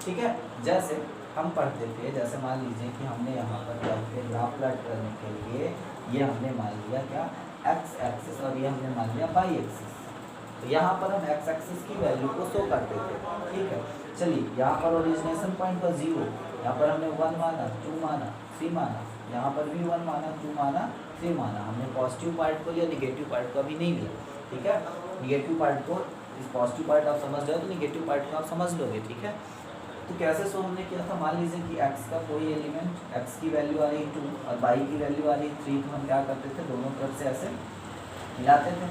ठीक है, जैसे हम पढ़ते थे, जैसे मान लीजिए कि हमने यहाँ पर क्या किया, ग्राफ प्लॉट करने के लिए ये हमने मान लिया क्या, एक्स एक्सिस, और ये हमने मान लिया वाई एक्सिस। तो यहाँ पर हम एक्स एक्सिस की वैल्यू को शो करते थे, ठीक है। चलिए, यहाँ पर ओरिजिनेशन पॉइंट पर 0, यहाँ पर हमने 1 माना, 2 माना, 3 माना, यहाँ पर भी 1 माना, 2 माना, 3 माना। हमने पॉजिटिव पार्ट को लिया, निगेटिव पार्ट को अभी नहीं लिया, ठीक है। निगेटिव पार्ट को, इस पॉजिटिव पार्ट आप समझ जाओ तो निगेटिव पार्ट को आप समझ लोगे, ठीक है। तो कैसे शो हमने किया था, मान लीजिए कि x का कोई एलिमेंट, x की वैल्यू आ रही 2 और y की वैल्यू आ रही 3, तो हम क्या करते थे, दोनों तरफ से ऐसे मिलाते थे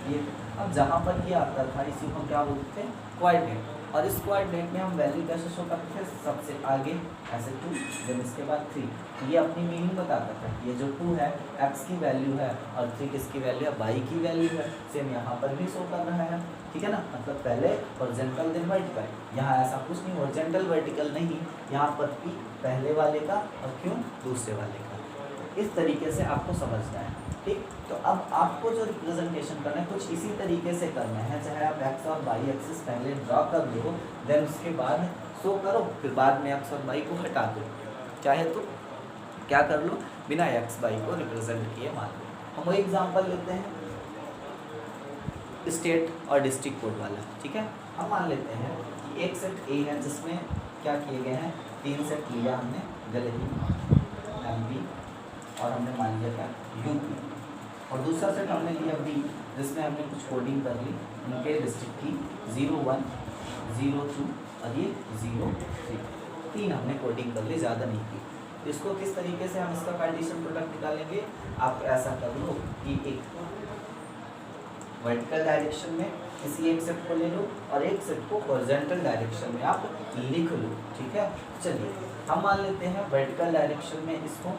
ये। अब जहाँ पर ये आता था, इसी को हम क्या बोलते थे, कोऑर्डिनेट, और इस कोऑर्डिनेट में हम वैल्यू कैसे शो करते थे, सबसे आगे ऐसे 2, देन इसके बाद 3। तो ये अपनी मीनिंग बताता था, ये जो 2 है x की वैल्यू है और 3 किसकी वैल्यू है, y की वैल्यू है। सेम यहाँ पर भी शो कर रहा है, ठीक है ना, मतलब पहले हॉरिजॉन्टल देन वर्टिकल, यहाँ ऐसा कुछ नहीं, हॉरिजॉन्टल वर्टिकल नहीं, यहाँ पर P पहले वाले का और Q दूसरे वाले का। इस तरीके से आपको समझना है, ठीक। तो अब आपको जो रिप्रेजेंटेशन करना है कुछ इसी तरीके से करना है, चाहे आप एक्स और वाई एक्सिस पहले ड्रॉ कर लो, देन उसके बाद शो करो, फिर बाद में एक्स और वाई को हटा दो, चाहे तो क्या कर लो, बिना एक्स वाई को रिप्रेजेंट किए मान लो। हम वही एग्जाम्पल लेते हैं स्टेट और डिस्ट्रिक्ट कोड वाला, ठीक है। हम मान लेते हैं कि एक सेट ए है, जिसमें क्या किए गए हैं, 3 सेट लिया हमने, दिल्ली, MP, और हमने मान लिया क्या, यूपी, और दूसरा सेट हमने लिया बी, जिसमें हमने कुछ कोडिंग कर ली उनके डिस्ट्रिक्ट की, 01, 02 और ये 0 3, 3 हमने कोडिंग कर ली, ज़्यादा नहीं की। इसको किस तरीके से हम इसका कार्टेशियन प्रोडक्ट निकालेंगे, आप ऐसा कर लो कि एक वर्टिकल डायरेक्शन में किसी एक सेट को ले लो और एक सेट को हॉरिजॉन्टल डायरेक्शन में आप लिख लो, ठीक है। चलिए हम मान लेते हैं वर्टिकल डायरेक्शन में इसको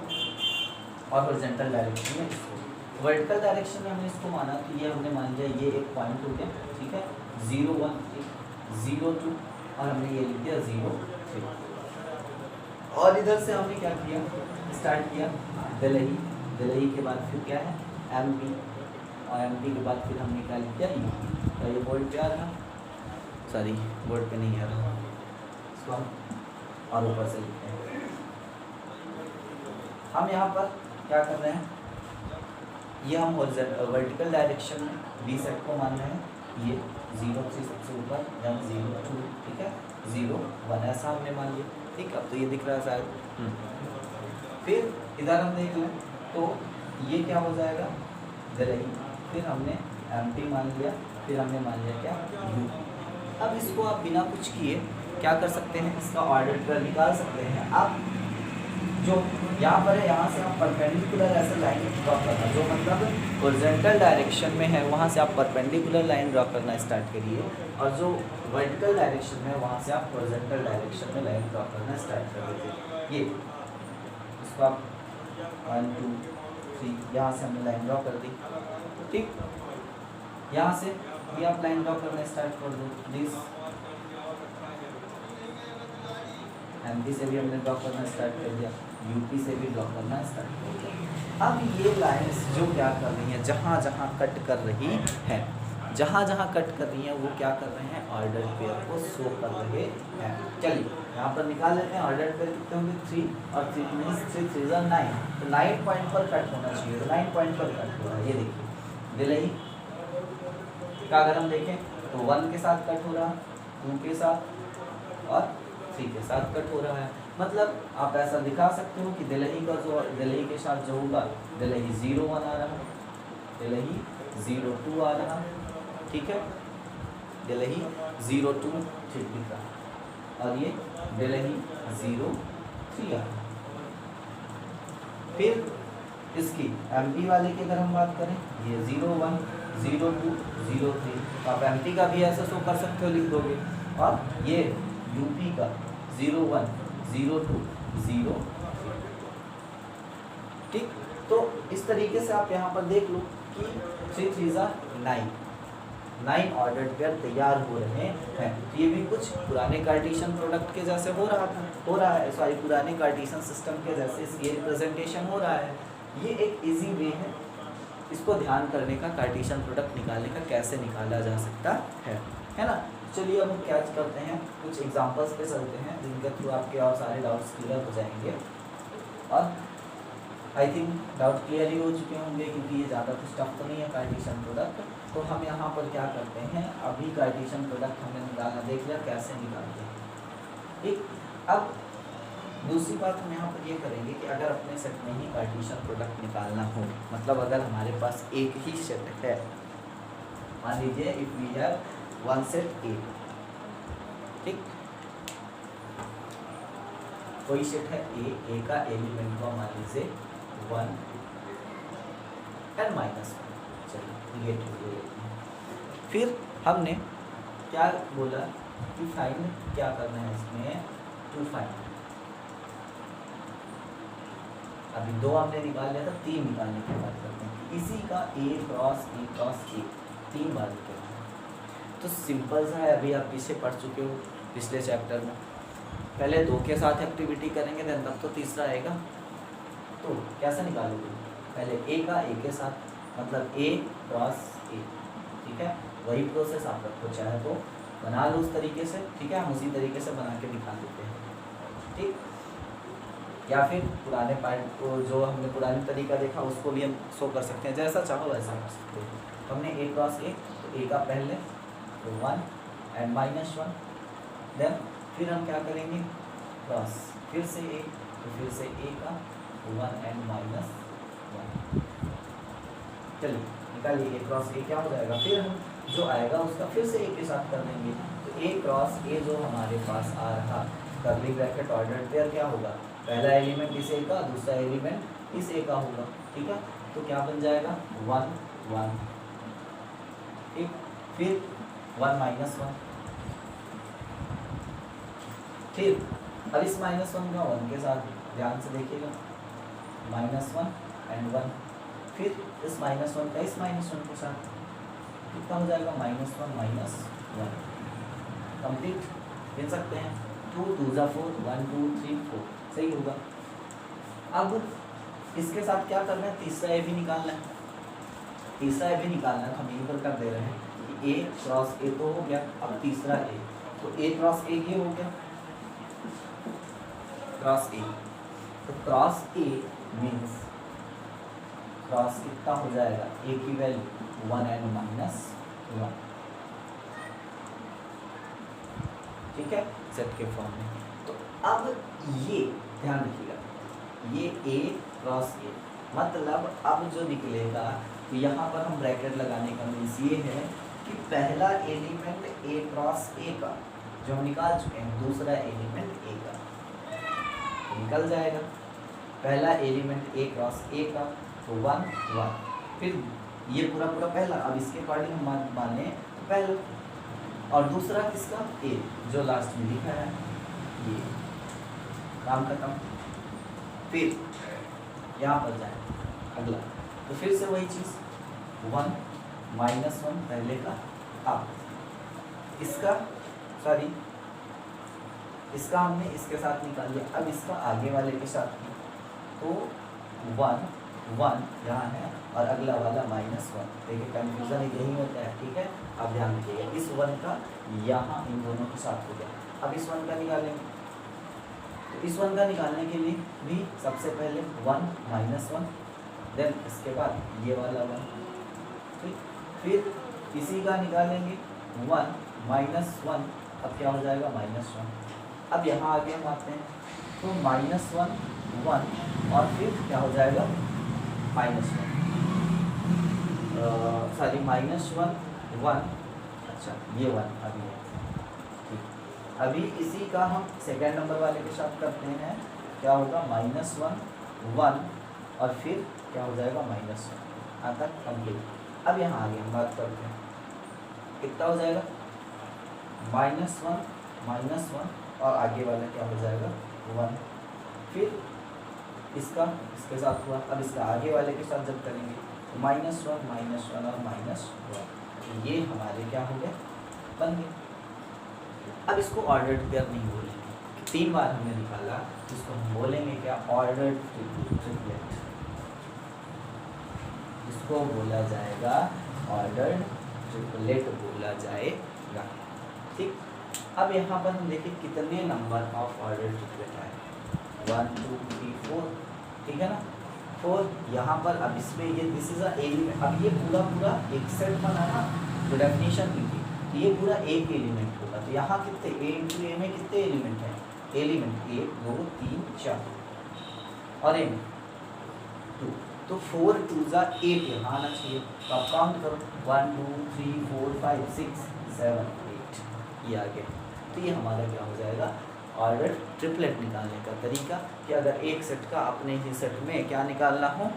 और हॉरिजॉन्टल डायरेक्शन में इसको। वर्टिकल डायरेक्शन में हमने इसको माना तो ये हमने मान लिया ये एक पॉइंट हो गया, ठीक है, 0 1 0 2 और हमने ये लिख दिया 0 3। और इधर से हमने क्या किया, स्टार्ट किया दिल्ली, दिल्ली के बाद फिर क्या है MP, और MP के बाद फिर हमने क्या लिख दिया UP। तो ये बोर्ड पे आ रहा, सॉरी बोर्ड पे नहीं आ रहा, इसको हम और ऊपर से लिखते हैं। हम यहाँ पर क्या कर रहे हैं, ये हम वर्टिकल डायरेक्शन में B सेट को मान रहे हैं, ये 0 3 सबसे ऊपर, then 0 2, ठीक है, 0 1 ऐसा हमने मान लिया, ठीक है। अब तो ये दिख रहा है शायद। फिर इधर हम देख लें तो ये क्या हो जाएगा दिल्ली, फिर हमने MP मान लिया, फिर हमने मान लिया क्या UP। अब इसको आप बिना कुछ किए क्या कर सकते हैं, इसका ऑर्डर निकाल सकते हैं आप। जो यहाँ पर है यहाँ से आप परपेंडिकुलर ऐसा लाइन ड्रॉ करना, जो मतलब हॉरिजॉन्टल डायरेक्शन में है वहाँ से आप परपेंडिकुलर लाइन ड्रॉ करना स्टार्ट करिए, और जो वर्टिकल डायरेक्शन में है वहाँ से आप हॉरिजॉन्टल डायरेक्शन में लाइन ड्रॉ करना स्टार्ट कर दीजिए। ये इसको आप 1 2 3 यहाँ से हमने लाइन ड्रॉ कर दी, ठीक। यहाँ से ये आप लाइन ड्रॉ करना स्टार्ट कर दो, दिस MP से भी हमने ड्रॉ करना स्टार्ट कर दिया, UP से भी ड्रॉ करना स्टार्ट कर दिया। अब ये लाइंस जो क्या कर रही हैं, जहाँ जहाँ कट कर रही हैं, जहाँ जहाँ कट कर रही हैं वो क्या कर रहे हैं, ऑर्डर पेयर को शो कर रहे हैं। चलिए यहाँ पर निकाल लेते हैं, ऑर्डर पेयर कितने होंगे 3 और 3 मीन्स 3 3 9, तो 9 पॉइंट पर कट होना चाहिए, तो 9 पॉइंट पर कट हो रहा है। ये देखिए दिल्ली का अगर हम देखें तो 1 के साथ कट हो रहा, 2 के साथ और 3 के साथ कट हो रहा है। मतलब आप ऐसा दिखा सकते हो कि दिल्ली का जो दिल्ली के साथ जो होगा, दिल्ली 0 1 आ रहा, दिल्ली 0 2 आ रहा, ठीक है, दिल्ली 0 2 ठीक दिख रहा, और ये दिल्ली 0 3 आ रहा। फिर इसकी MP वाले की अगर हम बात करें, ये 0 1 0 2 0 3, तो आप MP का भी ऐसा शो कर सकते हो, लिख दोगे। और ये UP का 0 1 0 2 0, ठीक। तो इस तरीके से आप यहाँ पर देख लो कि 3 3 9 ऑर्डर्ड पेयर तैयार हो रहे हैं। ये भी कुछ पुराने कार्टेशियन प्रोडक्ट के जैसे हो रहा है, सॉरी पुराने कार्टेशियन सिस्टम के जैसे इसकी रिप्रेजेंटेशन हो रहा है। ये एक इजी वे है इसको ध्यान करने का, कार्टेशियन प्रोडक्ट निकालने का, कैसे निकाला जा सकता है ना। चलिए अब हम क्या करते हैं, कुछ एग्जांपल्स पे चलते हैं जिनके थ्रू आपके और सारे डाउट्स क्लियर हो जाएंगे। और आई थिंक डाउट क्लियर ही हो चुके होंगे, क्योंकि ये ज़्यादा कुछ टफ तो नहीं है कार्टेशियन प्रोडक्ट। तो हम यहाँ पर क्या करते हैं, अभी कार्टेशियन प्रोडक्ट हमने निकालना देख लिया कैसे निकालते हैं, ठीक। अब दूसरी बात हम यहाँ पर ये करेंगे कि अगर अपने सेट में ही कार्टेशियन प्रोडक्ट निकालना हो, मतलब अगर हमारे पास एक ही सेट है, मान लीजिए if we have one set A, ठीक, कोई सेट है A का एलिमेंट को मान लीजिए 1 and -1, चलिए ये फिर हमने क्या बोला कि फाइंड क्या करना है इसमें, टू फाइंड। अभी 2 हमने निकाल लिया था, 3 निकालने की बात करते हैं। इसी का A क्रॉस A 3 बार निकालना है। तो सिंपल सा है, अभी आप पीछे पढ़ चुके हो पिछले चैप्टर में, पहले 2 के साथ एक्टिविटी करेंगे देन तब तो तीसरा आएगा। तो कैसे निकालोगे, पहले A का A के साथ, मतलब A क्रॉस A, ठीक है। वही प्रोसेस आप रखो, चाहे तो बना लो उस तरीके से, ठीक है, हम उसी तरीके से बना के दिखा देते हैं, ठीक। या फिर पुराने पार्ट को जो हमने पुरानी तरीका देखा उसको भी हम शो कर सकते हैं, जैसा चाहो वैसा कर सकते हैं। हमने A क्रॉस A, तो A का पहले तो 1 and -1, देन फिर हम क्या करेंगे क्रॉस, फिर से A, तो फिर से A का 1 and -1, चलिए निकालिए A क्रॉस A क्या हो जाएगा। फिर हम जो आएगा उसका फिर से A के साथ कर देंगे, तो ए क्रॉस ए जो हमारे पास आ रहा कर्ली ब्रैकेट ऑर्डर्ड पेयर क्या होगा, पहला एलिमेंट इस ए का, दूसरा एलिमेंट इस ए का होगा, ठीक है। तो क्या बन जाएगा 1 1, ठीक, फिर 1 माइनस 1, फिर अब इस माइनस 1 का 1 के साथ ध्यान से देखिएगा, -1 एंड 1, फिर इस -1 का इस -1 के साथ कितना हो जाएगा, -1 -1 कंप्लीट गिन सकते हैं, 2 2 4, 1 2 3 4 सही होगा। अब इसके साथ क्या करना है, तीसरा ए भी निकालना है, तीसरा ए भी निकालना है, हम यहीं पर कर दे रहे हैं कि ए क्रॉस ए तो हो गया, अब तीसरा ए, तो ए क्रॉस ए ये हो गया क्रॉस ए, तो क्रॉस ए मीन्स क्रॉस कितना हो जाएगा, ए की वैल्यू 1 एंड -1, ठीक है, सेट के फॉर्म में। तो अब ये ध्यान रखिएगा, ये ए क्रॉस ए मतलब अब जो निकलेगा, तो यहाँ पर हम ब्रैकेट लगाने का मीन्स ये है कि पहला एलिमेंट ए क्रॉस ए का जो हम निकाल चुके हैं, दूसरा एलिमेंट ए का तो निकल जाएगा, पहला एलिमेंट ए क्रॉस ए का तो 1 1, फिर ये पूरा पूरा पहला, अब इसके अकॉर्डिंग हम माने तो पहला, और दूसरा किसका, ए जो लास्ट में लिखा है, ये काम खत्म। फिर यहाँ पर जाए अगला, तो फिर से वही चीज़ 1 -1 पहले का, अब इसका सॉरी इसका हमने इसके साथ निकाल लिया, अब इसका आगे वाले के साथ, तो 1 1 यहाँ है और अगला वाला -1, देखिए कंफ्यूजन यही होता है, ठीक है। अब ध्यान रखिएगा, इस 1 का यहाँ इन दोनों के साथ हो गया, अब इस 1 का निकालेंगे, तो इस 1 का निकालने के लिए भी सबसे पहले 1 -1, देन इसके बाद ये वाला 1, ठीक, फिर इसी का निकालेंगे 1 -1, अब क्या हो जाएगा -1, अब यहाँ आगे हम आते हैं, तो -1 1 और फिर क्या हो जाएगा -1 सॉरी -1 1, अच्छा ये 1 अभी है, ठीक, अभी इसी का हम सेकेंड नंबर वाले के साथ करते हैं, क्या होगा -1 1 और फिर क्या हो जाएगा -1, यहाँ तक कंप्लीट। अब यहाँ आगे हम बात करते हैं, कितना हो जाएगा -1 -1 और आगे वाला क्या हो जाएगा 1, फिर इसका इसके साथ हुआ, अब इसका आगे वाले के साथ जब करेंगे तो -1 -1 और -1, ये हमारे क्या हो गए, बन गए। अब इसको ऑर्डर्ड पेयर नहीं बोलेंगे, 3 बार हमने निकाला, इसको हम बोलेंगे क्या, ऑर्डर्ड ट्रिपलेट, इसको बोला जाएगा ऑर्डर्ड ट्रिपलेट बोला जाएगा, ठीक। अब यहाँ पर हम देखिए कितने नंबर ऑफ ऑर्डर्ड ट्रिपलेट आए, 1 2 3 4, ठीक है ना, 4 यहाँ पर। अब इसमें ये दिस इज अ एलिमेंट, अब ये पूरा पूरा एक सेट बना ना, जो डेफिनेशन की थी, तो ये पूरा एक एलिमेंट होगा, तो यहाँ कितने ए इंटू ए में कितने एलिमेंट हैं, एलिमेंट 1 2 3 4 और ए में 2, तो 4 2 8 यहाँ आना चाहिए, तो आप काउंट करो 1 2 3 4 5 6 7 8, ये आ गया। तो ये हमारा क्या हो जाएगा, ऑर्डर ट्रिपलेट निकालने का तरीका, कि अगर एक सेट का अपने ही सेट में क्या निकालना हो,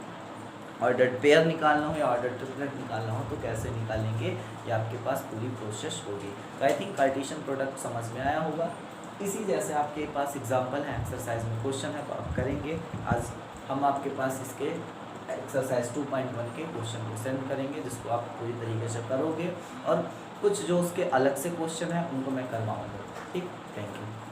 ऑर्डर पेयर निकालना हो या ऑर्डर ट्रिपलेट निकालना हो, तो कैसे निकालेंगे, ये आपके पास पूरी प्रोसेस होगी। तो आई थिंक कार्टेशियन प्रोडक्ट समझ में आया होगा। इसी जैसे आपके पास एग्जाम्पल है, एक्सरसाइज में क्वेश्चन है तो आप करेंगे। आज हम आपके पास इसके एक्सरसाइज 2.1 के क्वेश्चन को सेंड करेंगे, जिसको आप पूरी तरीके से करोगे, और कुछ जो उसके अलग से क्वेश्चन है उनको मैं करवाऊँगा, ठीक। Thank you.